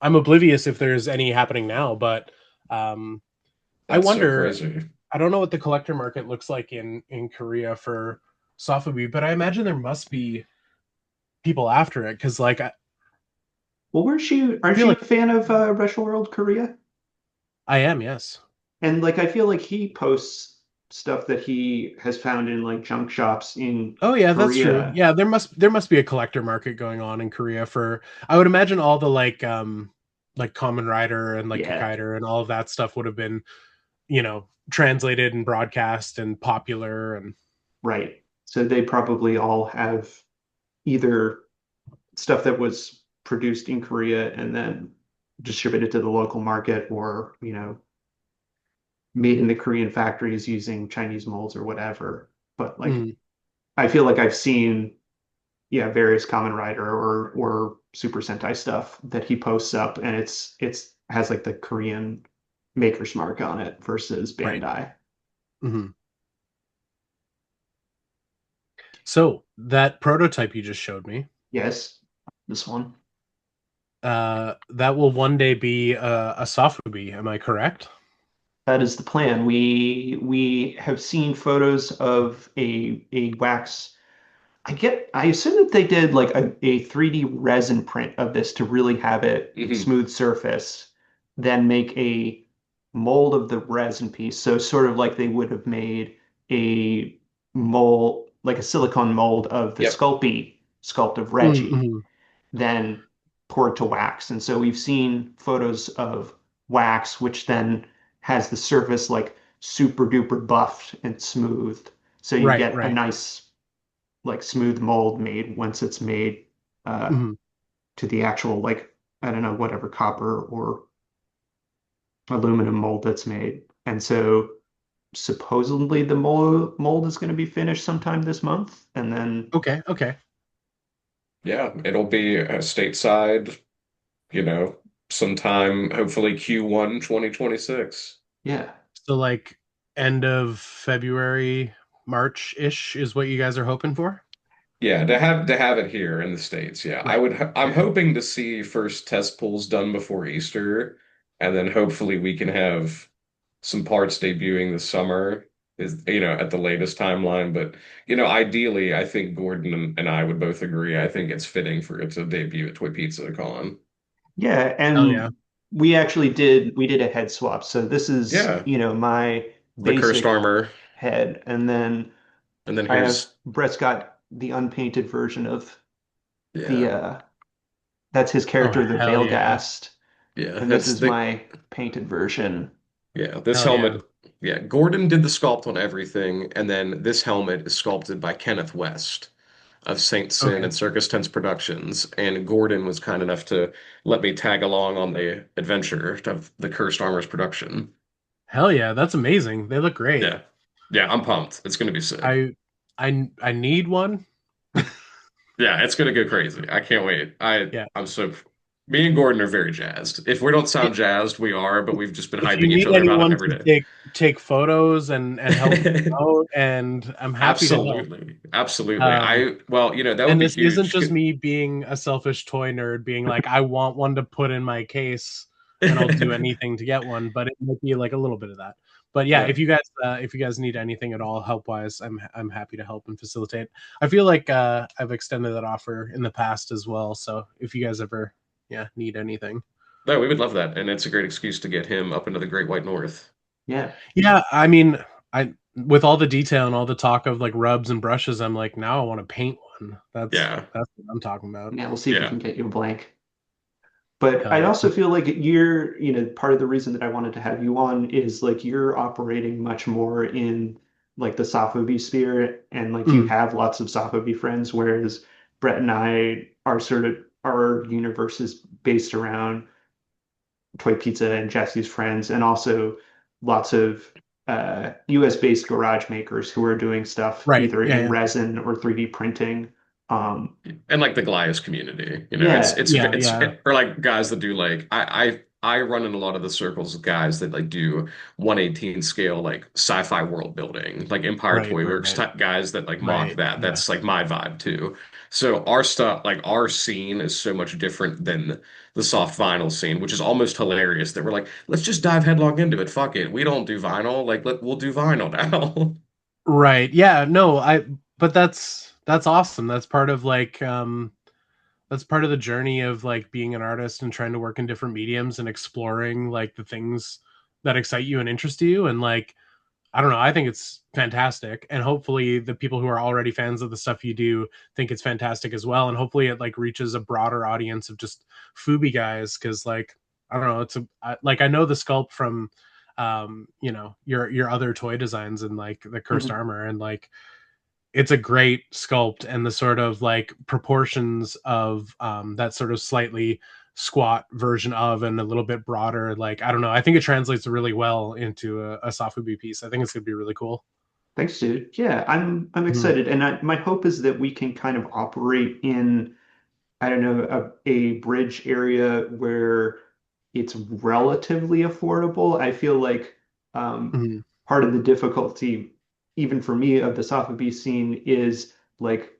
I'm oblivious if there's any happening now, but um, I That's so wonder. crazy. I don't know what the collector market looks like in Korea for Sofubi, but I imagine there must be people after it, because like I Well, aren't feel you like a fan of Retro World Korea? I am. Yes. And like I feel like he posts stuff that he has found in like junk shops in Oh yeah, that's true. Korea. Yeah, there must be a collector market going on in Korea for. I would imagine all the like Common Rider and like Yeah, Kakaider and all of that stuff would have been translated and broadcast and popular, and right. So they probably all have either stuff that was produced in Korea and then distributed to the local market or, made in the Korean factories using Chinese molds or whatever. But like mm, I feel like I've seen, yeah, various Kamen Rider or Super Sentai stuff that he posts up and it's has like the Korean maker's mark on it versus right. Bandai. Hmm. So that prototype you just showed me, Yes, this one. that will one day be a sofubi. Am I correct? That is the plan. We have seen photos of a wax. I assume that they did like a 3D resin print of this to really have it Hmm. smooth surface, then make a mold of the resin piece. So sort of like they would have made a mold, like a silicone mold of the Yep. sculpt of Reggie, Mm-hmm. then poured to wax. And so we've seen photos of wax, which then has the surface like super duper buffed and smoothed. So you Right, get a right. nice like smooth mold made once it's made uh, Hmm. to the actual like I don't know whatever copper or aluminum mold that's made. And so supposedly the mold is going to be finished sometime this month, and then Okay, okay. Yeah, it'll be stateside, you know, sometime, hopefully Q1 2026. yeah, So like end of February, March-ish is what you guys are hoping for? Yeah, to have it here in the States. Yeah, Right. I'm Okay. hoping to see first test pulls done before Easter, and then hopefully we can have some parts debuting this summer is, at the latest timeline. But, ideally, I think Gordon and I would both agree. I think it's fitting for it to debut at Toy Pizza Con. yeah, Hell yeah. and we did a head swap. So this is, Yeah, my the cursed basic armor. head, and then And then I have here's, Brett's got the unpainted version of the yeah. that's his Oh character, the hell yeah. Veilgast, Yeah, and this that's is the my painted version. yeah, this Hell yeah. helmet. Yeah, Gordon did the sculpt on everything, and then this helmet is sculpted by Kenneth West of Saint Sin Okay. and Circus Tents Productions. And Gordon was kind enough to let me tag along on the adventure of the Cursed Armors production. Hell yeah, that's amazing. They look great. Yeah. Yeah, I'm pumped. It's gonna be sick. I I need one. Yeah, it's gonna go crazy. I can't wait. Yeah. I'm so me and Gordon are very jazzed. If we don't sound jazzed, we are, but we've just been If you hyping each need other about it anyone every to day. take photos and help you out, and I'm happy to help. Absolutely. Absolutely. Um, Well, that would and be this isn't huge. just me being a selfish toy nerd, being like, I want one to put in my case, and I'll do anything to get one. But it might be like a little bit of that. But yeah, Yeah. if you guys need anything at all help wise, I'm happy to help and facilitate. I feel like I've extended that offer in the past as well. So if you guys ever need anything. No, we would love that. And it's a great excuse to get him up into the Great White North. Yeah, Yeah, I mean, I with all the detail and all the talk of like rubs and brushes, I'm like, now I want to paint one. Yeah. That's what I'm talking about. yeah, we'll see if we Yeah. can get you a blank. But Hell I yeah. also feel like part of the reason that I wanted to have you on is like you're operating much more in like the Sofubi sphere and like you Mm, have lots of Sofubi friends, whereas Brett and I are sort of our universe is based around Toy Pizza and Jesse's friends, and also lots of US based garage makers who are doing stuff right. either Yeah, in yeah. resin or 3D printing. Um, And like the Goliath community, yeah, Yeah, yeah. or like guys that do like I run in a lot of the circles of guys that like do 1/18 scale like sci-fi world building, like Empire Right, Toy right, Works right. type guys that like mock Right. that. Yeah. That's like my vibe too. So our stuff, like our scene is so much different than the soft vinyl scene, which is almost hilarious that we're like, let's just dive headlong into it. Fuck it. We don't do vinyl. We'll do vinyl now. Right. Yeah, no, but that's awesome. That's part of the journey of like being an artist and trying to work in different mediums and exploring like the things that excite you and interest you and like I don't know. I think it's fantastic, and hopefully, the people who are already fans of the stuff you do think it's fantastic as well. And hopefully, it like reaches a broader audience of just Fubi guys. Because, like, I don't know, like I know the sculpt from, your other toy designs and like the cursed mhm. armor, and like it's a great sculpt and the sort of like proportions of that sort of slightly squat version of and a little bit broader like I don't know, I think it translates really well into a sofubi piece. I think it's gonna be really cool. Thanks, dude. Yeah, I'm Mhm. excited, and my hope is that we can kind of operate in I don't know a bridge area where it's relatively affordable. I feel like um, Mhm. part of the difficulty, even for me, of the Sotheby scene is like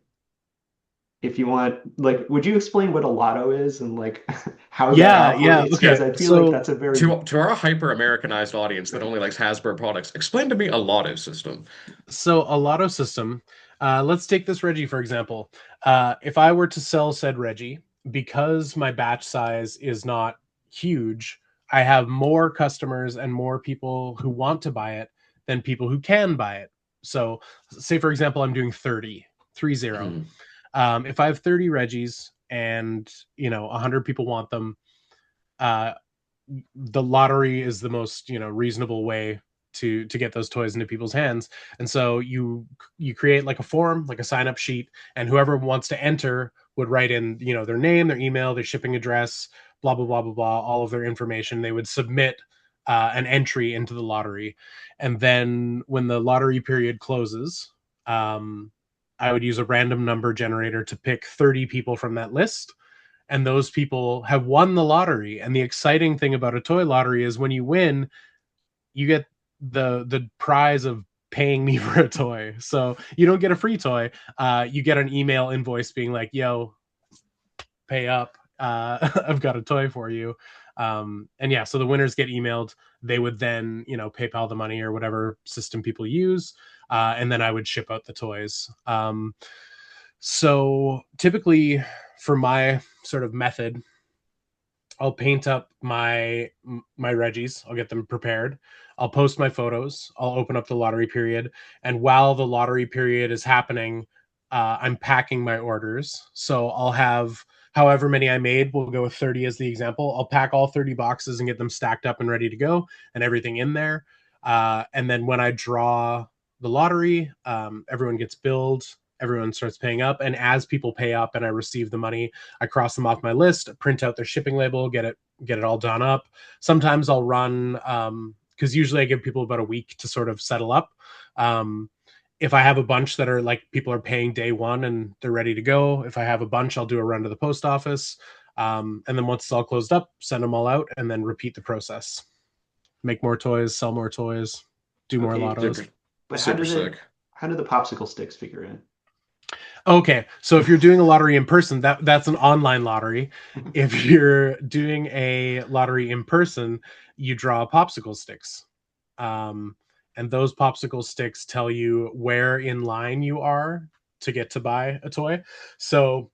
if you want, like, would you explain what a lotto is and like how that Yeah. operates? Because Okay. I feel like So that's a very To our hyper Americanized audience that right. only likes Hasbro products, explain to me a lotto system. so a lotto system. Let's take this Reggie for example. If I were to sell said Reggie, because my batch size is not huge, I have more customers and more people who want to buy it than people who can buy it. So, say for example, I'm doing 30. Hmm. If I have 30 Reggies and 100 people want them, uh, the lottery is the most reasonable way to get those toys into people's hands. And so you create like a form, like a sign up sheet, and whoever wants to enter would write in their name, their email, their shipping address, blah blah blah blah blah, all of their information. They would submit an entry into the lottery, and then when the lottery period closes, um, I would use a random number generator to pick 30 people from that list, and those people have won the lottery. And the exciting thing about a toy lottery is when you win, you get the prize of paying me for a toy. So you don't get a free toy. You get an email invoice being like, "Yo, pay up. I've got a toy for you." And yeah, so the winners get emailed. They would then, PayPal the money or whatever system people use, and then I would ship out the toys. So typically, for my sort of method, I'll paint up my Reggies. I'll get them prepared. I'll post my photos. I'll open up the lottery period, and while the lottery period is happening, I'm packing my orders. So I'll have however many I made. We'll go with 30 as the example. I'll pack all 30 boxes and get them stacked up and ready to go, and everything in there. And then when I draw the lottery, everyone gets billed. Everyone starts paying up, and as people pay up and I receive the money, I cross them off my list, print out their shipping label, get it all done up. Sometimes I'll run because usually I give people about a week to sort of settle up. Um, if I have a bunch that are like people are paying day one and they're ready to go, if I have a bunch, I'll do a run to the post office. And then once it's all closed up, send them all out and then repeat the process. Make more toys, sell more toys, do more Okay, Super, lottos. but super sick. how do the popsicle sticks figure in? Okay, so if you're doing a lottery in person, that's an online lottery. If you're doing a lottery in person, you draw popsicle sticks, um, and those popsicle sticks tell you where in line you are to get to buy a toy. So,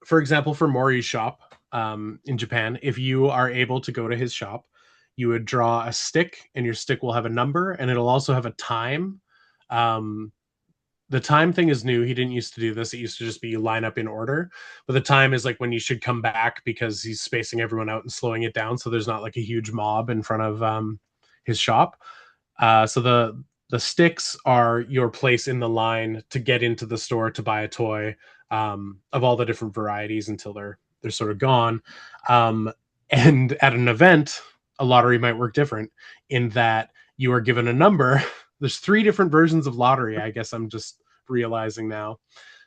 for example, for Mori's shop in Japan, if you are able to go to his shop, you would draw a stick, and your stick will have a number, and it'll also have a time. Um, the time thing is new. He didn't used to do this. It used to just be you line up in order. But the time is like when you should come back because he's spacing everyone out and slowing it down so there's not like a huge mob in front of his shop. So the sticks are your place in the line to get into the store to buy a toy of all the different varieties until they're sort of gone. And at an event, a lottery might work different in that you are given a number. There's three different versions of lottery. I guess I'm just realizing now.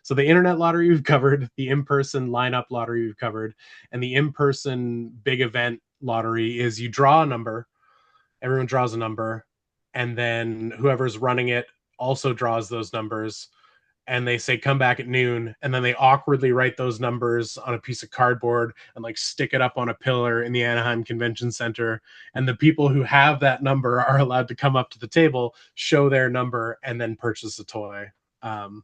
So the internet lottery we've covered, the in-person lineup lottery we've covered, and the in-person big event lottery is you draw a number, everyone draws a number, and then whoever's running it also draws those numbers, and they say come back at noon, and then they awkwardly write those numbers on a piece of cardboard and like stick it up on a pillar in the Anaheim Convention Center, and the people who have that number are allowed to come up to the table, show their number, and then purchase a toy. um,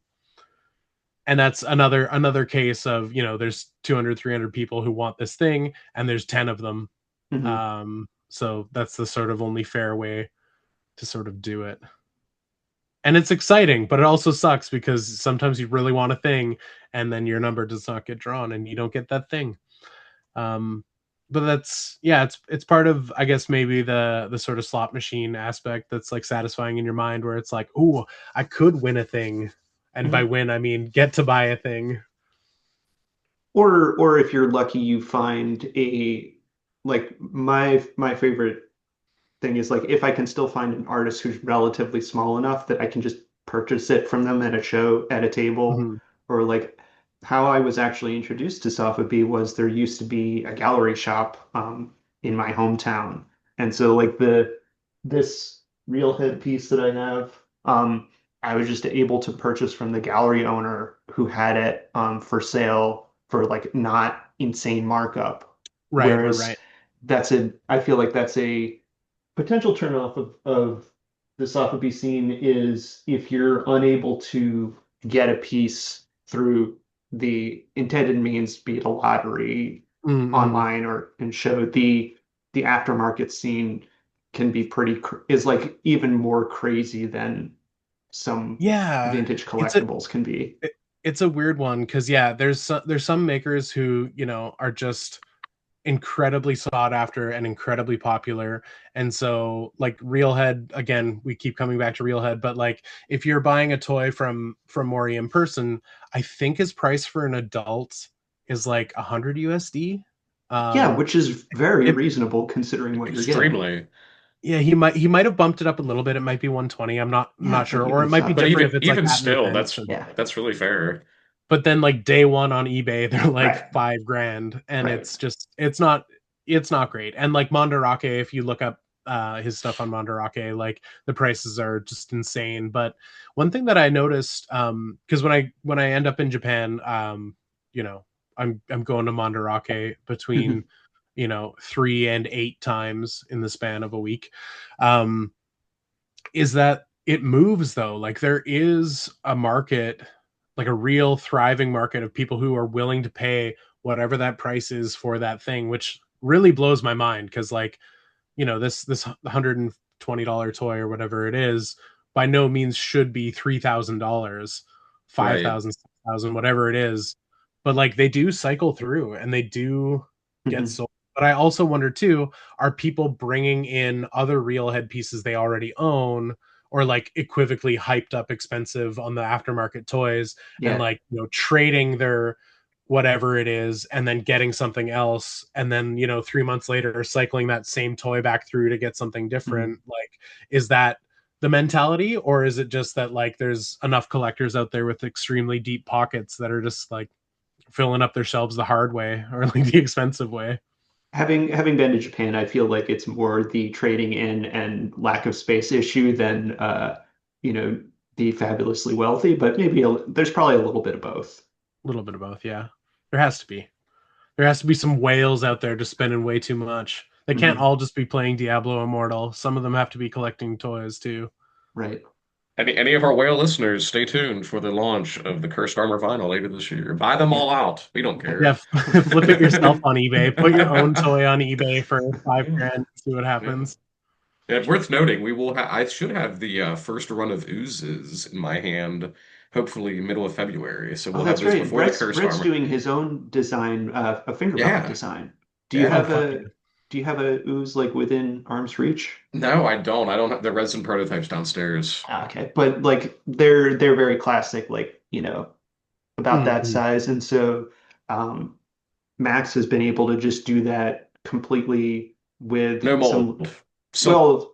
and that's another case of there's 200, 300 people who want this thing and there's 10 of them. Hmm. So that's the sort of only fair way to sort of do it. And it's exciting, but it also sucks because sometimes you really want a thing and then your number does not get drawn and you don't get that thing. Um, but that's yeah, it's part of I guess maybe the sort of slot machine aspect that's like satisfying in your mind where it's like, "Ooh, I could win a thing." And by Hmm. win, I mean get to buy a thing. Or if you're lucky, you find a like my favorite thing is like if I can still find an artist who's relatively small enough that I can just purchase it from them at a show at a table, Mhm. or like how I was actually introduced to Sotheby was there used to be a gallery shop in my hometown, and so like the this real head piece that I have. I was just able to purchase from the gallery owner who had it for sale for like not insane markup. Right. Whereas I feel like that's a potential turnoff of the Sotheby's scene is if you're unable to get a piece through the intended means, be it a lottery, Mm-hmm. online or in show, the aftermarket scene can be is like even more crazy than some Yeah, vintage it's a collectibles can be. it- it's a weird one because yeah, there's some makers who are just incredibly sought after and incredibly popular. And so like Reelhead, again, we keep coming back to Reelhead, but like if you're buying a toy from Maury in person, I think his price for an adult is like 100 USD. Yeah, Um which is very it reasonable considering what you're getting. Extremely. Yeah, he might have bumped it up a little bit. It might be 120. I'm not I'm Yeah, not it's like sure. Or even it might be But so. different if even it's like even at an still, event. that's Yeah, that's really fair. But then like day one on eBay, they're like right, 5 grand, and right. it's not great. And like Mandarake, if you look up his stuff on Mandarake, like the prices are just insane. But one thing that I noticed, because when I end up in Japan, you know, I'm going to Mandarake between 3 and 8 times in the span of a week. Um, is that it moves though. Like there is a market, like a real thriving market of people who are willing to pay whatever that price is for that thing, which really blows my mind because like, this $120 toy or whatever it is by no means should be $3,000, Right. 5,000, 6,000, whatever it is. But like they do cycle through and they do get Mhm. sold. But I also wonder too, are people bringing in other real head pieces they already own or like equivocally hyped up expensive on the aftermarket toys and Yeah. like, trading their whatever it is and then getting something else and then 3 months later cycling that same toy back through to get something Mhm. different, like is that the mentality or is it just that like there's enough collectors out there with extremely deep pockets that are just like filling up their shelves the hard way or like the expensive way? Having been to Japan, I feel like it's more the trading in and lack of space issue than you know, the fabulously wealthy, but there's probably a little bit of both. A little bit of both, yeah. There has to be some whales out there just spending way too much. They can't Mhm. all just be playing Diablo Immortal. Some of them have to be collecting toys too. Right. Any of our whale listeners, stay tuned for the launch of the Cursed Armor vinyl later this year. Buy them Yeah. all out. We don't I, Yeah, care. flip it yourself on eBay. Put your own toy on eBay for 5 grand and see what Yeah. happens. Yeah, worth noting, we will I should have the first run of oozes in my hand, hopefully middle of February. So oh, we'll have that's those right. before the cursed Brett's armor. doing his own design, a finger puppet Yeah, design. Do you yeah. Oh have fuck a yeah. do you have a ooze like within arm's reach? No, I don't. I don't have the resin prototypes downstairs. Ah, okay, but like they're very classic, like about that Mm-hmm. size, and so um, Max has been able to just do that completely with No some, mold. well,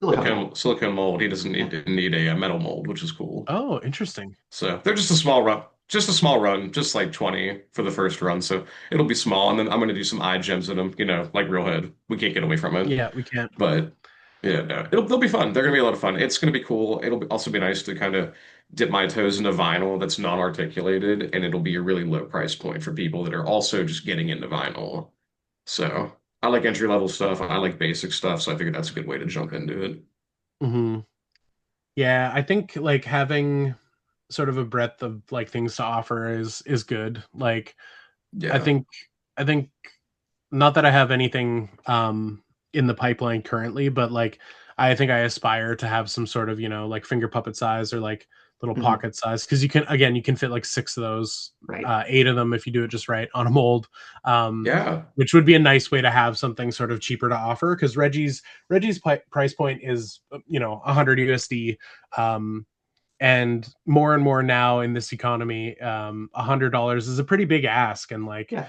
silicone mold. Silicone mold. He doesn't Yeah. need a metal mold, which is cool. Oh, interesting. So they're just a small run, just like 20 for the first run. So it'll be small, and then I'm gonna do some eye gems in them, like real head. We can't get away from it. Yeah, we can't. But yeah, no, they'll be fun. They're gonna be a lot of fun. It's gonna be cool. Also be nice to kind of dip my toes into vinyl that's non-articulated, and it'll be a really low price point for people that are also just getting into vinyl. So I like entry level stuff. I like basic stuff, so I figured that's a good way to jump into it. Hmm. Yeah, I think like having sort of a breadth of like things to offer is good. Like I Yeah. think I think not that I have anything in the pipeline currently, but like I think I aspire to have some sort of, like finger puppet size or like little Mhm. pocket size because you can fit like six of those, Right. eight of them if you do it just right on a mold. Yeah. Which would be a nice way to have something sort of cheaper to offer because Reggie's price point is 100 USD. Um, and more now in this economy, $100 is a pretty big ask. And like, Yeah.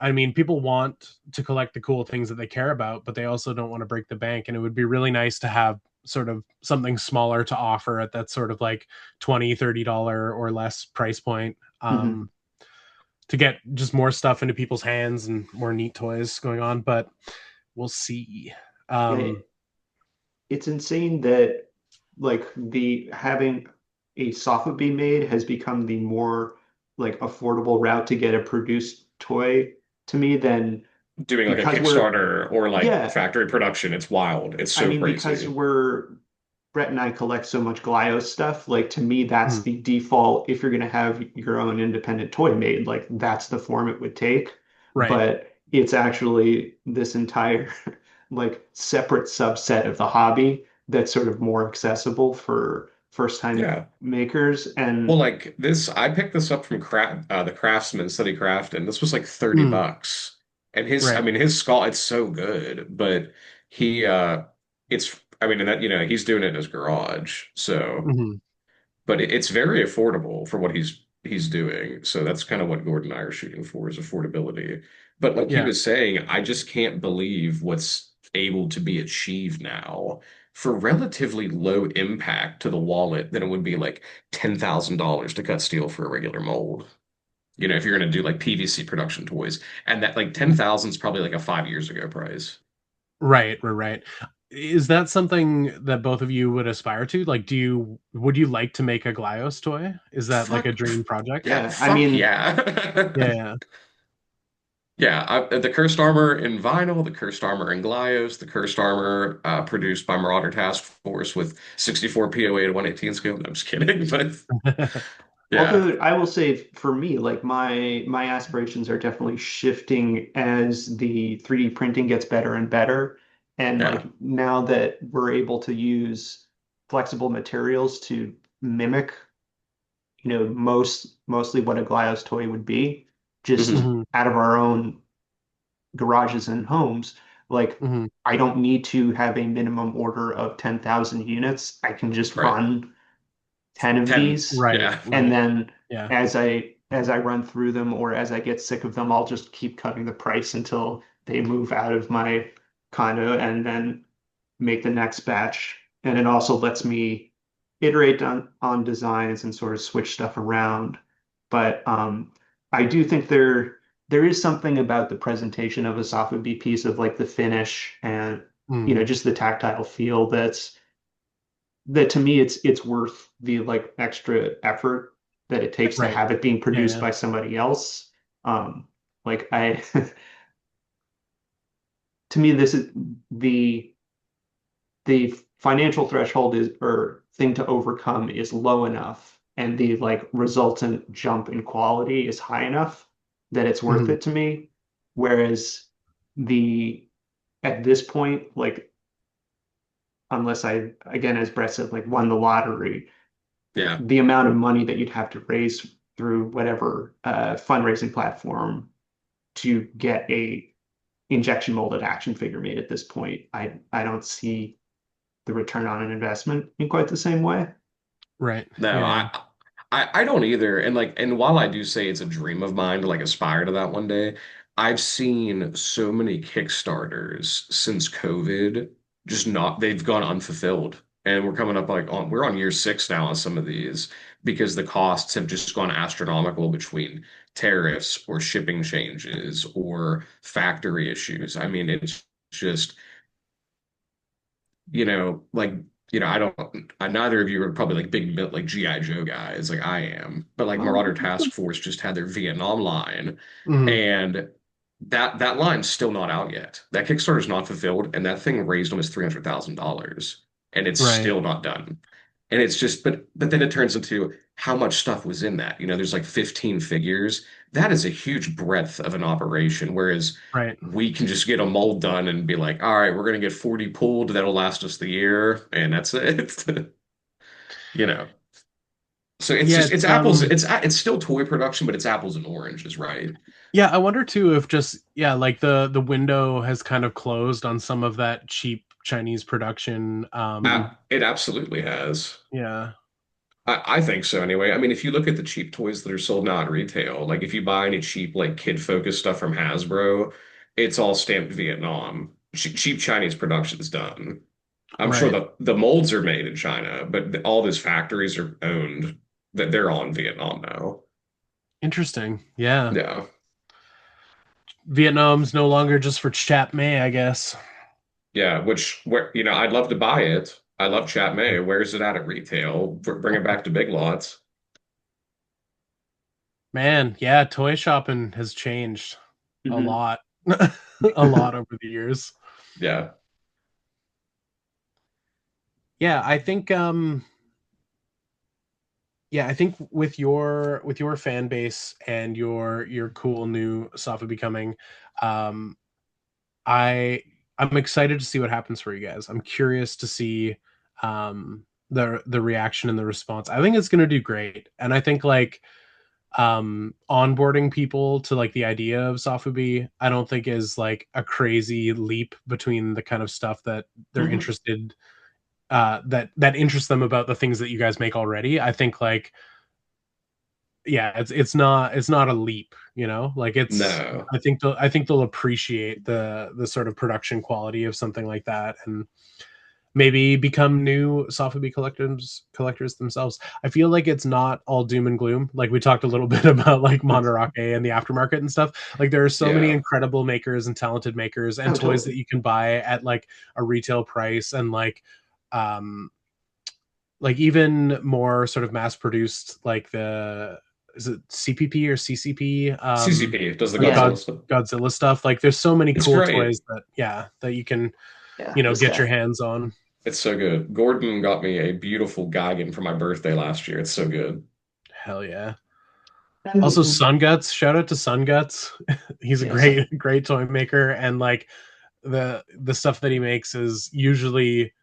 I mean, people want to collect the cool things that they care about, but they also don't want to break the bank. And it would be really nice to have sort of something smaller to offer at that sort of like $20, $30 or less price point, Mhm. to get just more stuff into people's hands and more neat toys going on. But we'll see. Yeah. Um, It's insane that like the having a sofa be made has become the more like affordable route to get a produced toy to me than Doing like a because we're Kickstarter or like yeah, factory production, it's wild. It's I so mean because crazy. we're Brett and I collect so much Glyos stuff, like to me that's Mhm. the default if you're gonna have your own independent toy made, like that's the form it would take. Right. But it's actually this entire like separate subset of the hobby that's sort of more accessible for first time Yeah. makers. Well, And like this, I picked this up from the Craftsman Study Craft, and this was like 30 Mm. bucks. And his, I Right. mean, his skull, it's so good, but he, it's, I mean, and that, he's doing it in his garage. So, Mhm. but it's very affordable for what he's doing. So that's kind of what Gordon and I are shooting for is affordability. But like he Yeah. was saying, I just can't believe what's able to be achieved now for relatively low impact to the wallet than it would be like $10,000 to cut steel for a regular mold. If you're going to do like PVC production toys, and that like 10,000 is probably like a 5 years ago price. Right, right, right. Is that something that both of you would aspire to? Like, would you like to make a Glyos toy? Is that like a Fuck, dream project? yeah, yeah, I fuck mean, yeah. Yeah. Yeah, the cursed armor in vinyl, the cursed armor in Glyos, the cursed armor produced by Marauder Task Force with 64 POA to 118 scope. No, I'm just kidding, but yeah, although I will say for me, like my aspirations are definitely shifting as the 3D printing gets better and better. And like yeah, now that we're able to use flexible materials to mimic, mostly what a Glyos toy would be, just hmm Mhm. out of our own garages and homes, like Mhm. I don't need to have a minimum order of 10,000 units. I can just right. run 10 of 10, these, Right, yeah, and right. then Yeah. as I run through them or as I get sick of them, I'll just keep cutting the price until they move out of my condo and then make the next batch. And it also lets me iterate on designs and sort of switch stuff around. But I do think there is something about the presentation of a soft B piece of like the finish and Mm. just the tactile feel that to me it's worth the like extra effort that it takes to Right. have it being Yeah, produced yeah. by somebody else. Like I to me this is the financial threshold is or thing to overcome is low enough and the like resultant jump in quality is high enough that it's worth Mhm. it to me. Whereas the at this point, like unless I again as Brett said, like won the lottery, yeah. the amount of money that you'd have to raise through whatever fundraising platform to get a injection molded action figure made at this point, I don't see the return on an investment in quite the same way. Right. No, Yeah, yeah. I don't either. And while I do say it's a dream of mine to like aspire to that one day, I've seen so many Kickstarters since COVID just not they've gone unfulfilled. And we're coming up like we're on year 6 now on some of these because the costs have just gone astronomical between tariffs or shipping changes or factory issues. I mean, it's just like, I don't, neither of you are probably like big like G.I. Joe guys like I am, but like Marauder Um, Task Force just had their Vietnam line, Mhm. and that line's still not out yet. That Kickstarter's not fulfilled, and that thing raised almost $300,000, and it's Right. still not done. And it's just, but then it turns into how much stuff was in that. There's like 15 figures. That is a huge breadth of an operation. Whereas Right. we can just get a mold done and be like, all right, we're gonna get 40 pulled. That'll last us the year, and that's it. You know. So it's Yeah, just it's it's apples. It's still toy production, but it's apples and oranges, right? yeah, I wonder too if just yeah, like the window has kind of closed on some of that cheap Chinese production. It absolutely has. Yeah. I think so anyway. I mean, if you look at the cheap toys that are sold now in retail, like if you buy any cheap like kid-focused stuff from Hasbro, it's all stamped Vietnam. Cheap Chinese production's done. I'm sure Right. the molds are made in China, but all those factories are owned that they're all in Vietnam now. Interesting. Yeah. Yeah. Vietnam's no longer just for Chap May, I guess. Yeah, which where I'd love to buy it. I love Chat May. Where's it at retail? Bring it back to Big Lots. Man, yeah, toy shopping has changed a Hmm. lot. A lot over the years. Yeah. Yeah, I think I think with your fan base and your cool new Safa becoming, um I I'm excited to see what happens for you guys. I'm curious to see the reaction and the response. I think it's going to do great. And I think like onboarding people to like the idea of Sofubi, I don't think is like a crazy leap between the kind of stuff that they're Hmm. interested that interests them about the things that you guys make already. I think like yeah, it's not a leap, you know? Like it's No. I think they'll appreciate the sort of production quality of something like that and maybe become new Sofubi collectors themselves. I feel like it's not all doom and gloom. Like we talked a little bit about like Monterake and the aftermarket and stuff. Like there are so many Yeah. incredible makers and talented makers and Oh, toys that totally. you can buy at like a retail price and um like even more sort of mass produced like the is it CPP or CCP CCP does the like Yeah, Godzilla stuff. Godzilla stuff. Like there's so many It's cool great. toys that yeah that you can yeah, this get your guy. hands on. It's so good. Gordon got me a beautiful Gigan for my birthday last year. It's so good. Hell yeah. Also And Sun Guts, shout out to Sun Guts. He's a yeah, so, great toy maker and like the stuff that he makes is usually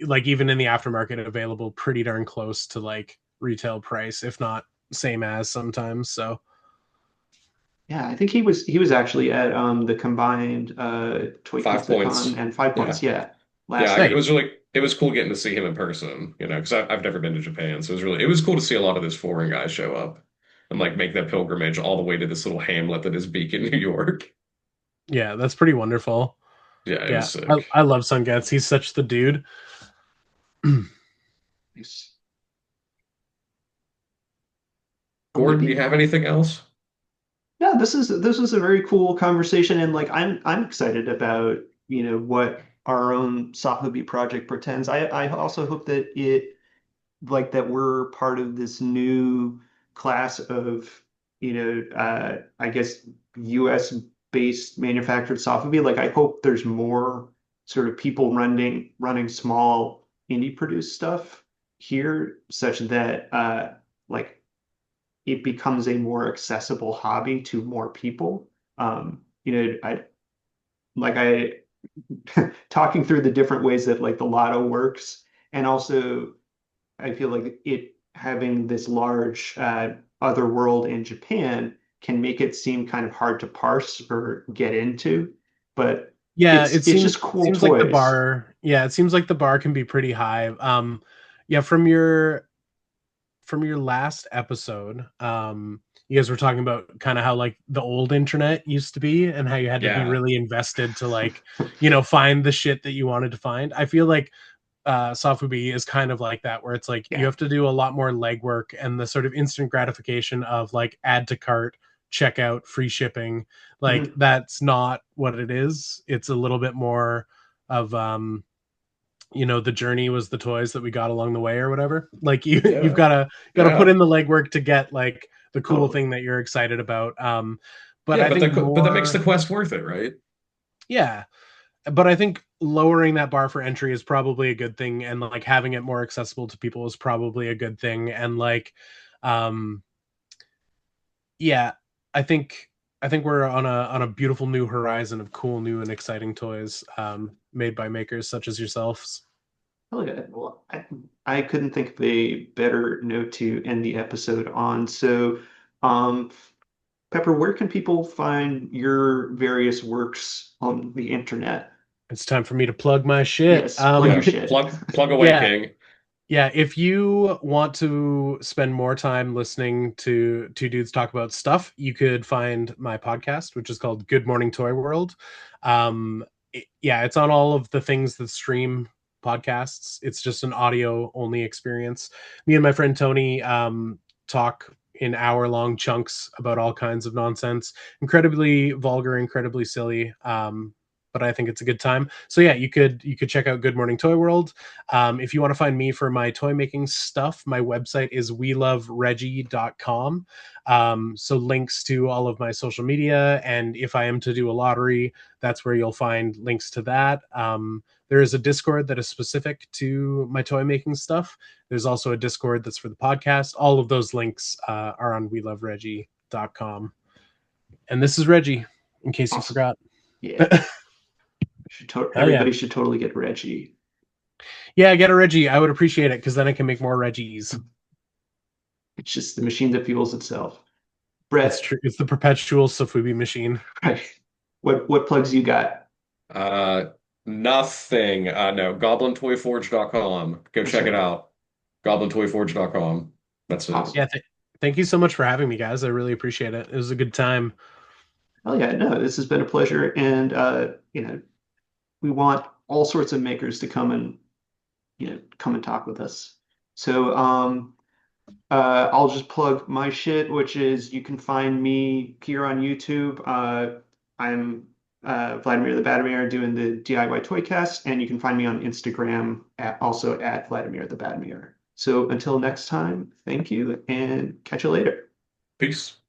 like even in the aftermarket available pretty darn close to like retail price if not same as sometimes. So yeah, I think he was actually at the combined Toy 5 points. Con and Five Yeah. Points, yeah, Yeah. last It year. was really, it was cool getting to see him in person, because I've never been to Japan. So it was cool to see a lot of those foreign guys show up and like make that pilgrimage all the way to this little hamlet that is Beacon, New York. yeah, that's pretty wonderful. Yeah. It was Yeah, sick. I love Sun Guts. He's such the dude. Nice. I'm gonna Gordon, do you be have anything else? Yeah, this is a very cool conversation, and like I'm excited about what our own Sotheby project pretends. I also hope that it like that we're part of this new class of I guess US based manufactured Sotheby. Like I hope there's more sort of people running small indie produced stuff here, such that like it becomes a more accessible hobby to more people. I like I talking through the different ways that like the lotto works, and also I feel like it having this large other world in Japan can make it seem kind of hard to parse or get into, but Yeah, it's just cool seems like the toys. bar. Yeah, it seems like the bar can be pretty high. Yeah, from your last episode, you guys were talking about kind of how like the old internet used to be and how you had to be Yeah. really invested to like, find the shit that you wanted to find. I feel like Sofubi is kind of like that, where it's like you Yeah. have to do a lot more legwork and the sort of instant gratification of like add to cart, checkout, free shipping. Like Mhm. that's not what it is. It's a little bit more of the journey was the toys that we got along the way or whatever. Like you've Yeah. got to put Yeah. in the legwork to get like the cool Totally. thing that you're excited about. But Yeah, I but think that makes the more, quest worth it, right? yeah, but I think lowering that bar for entry is probably a good thing, and like having it more accessible to people is probably a good thing. And like, um, yeah, I think we're on a beautiful new horizon of cool, new, and exciting toys made by makers such as yourselves. Oh yeah. Well, I couldn't think of a better note to end the episode on. So, um, Pepper, where can people find your various works on the internet? It's time for me to plug my shit. Yes, plug your Yeah. shit. Plug away, Yeah, King. yeah. If you want to spend more time listening to two dudes talk about stuff, you could find my podcast, which is called Good Morning Toy World. Yeah, it's on all of the things that stream podcasts. It's just an audio only experience. Me and my friend Tony talk in hour-long chunks about all kinds of nonsense, incredibly vulgar, incredibly silly. but I think it's a good time. So yeah, you could check out Good Morning Toy World. If you want to find me for my toy making stuff, my website is welovereggie.com. So links to all of my social media, and if I am to do a lottery, that's where you'll find links to that. There is a Discord that is specific to my toy making stuff. There's also a Discord that's for the podcast. All of those links are on welovereggie.com. And this is Reggie, in case you forgot. Yeah. Everybody Yeah. should totally get Reggie. Yeah, get a Reggie. I would appreciate it because then I can make more Reggies. It's just the machine that fuels itself. Brett. That's true. It's the perpetual Sofubi machine. Right. What plugs you got? Nothing. No, goblintoyforge.com. Go check it out. Goblintoyforge.com. That's it. Awesome. Yeah, thank you so much for having me, guys. I really appreciate it. It was a good time. Oh yeah, no, this has been a pleasure, and we want all sorts of makers to come and talk with us. So I'll just plug my shit, which is you can find me here on YouTube. I'm Vladimir the Badmir doing the DIY Toycast, and you can find me on Instagram also at Vladimir the Badmir. So until next time, thank you and catch you later. Peace.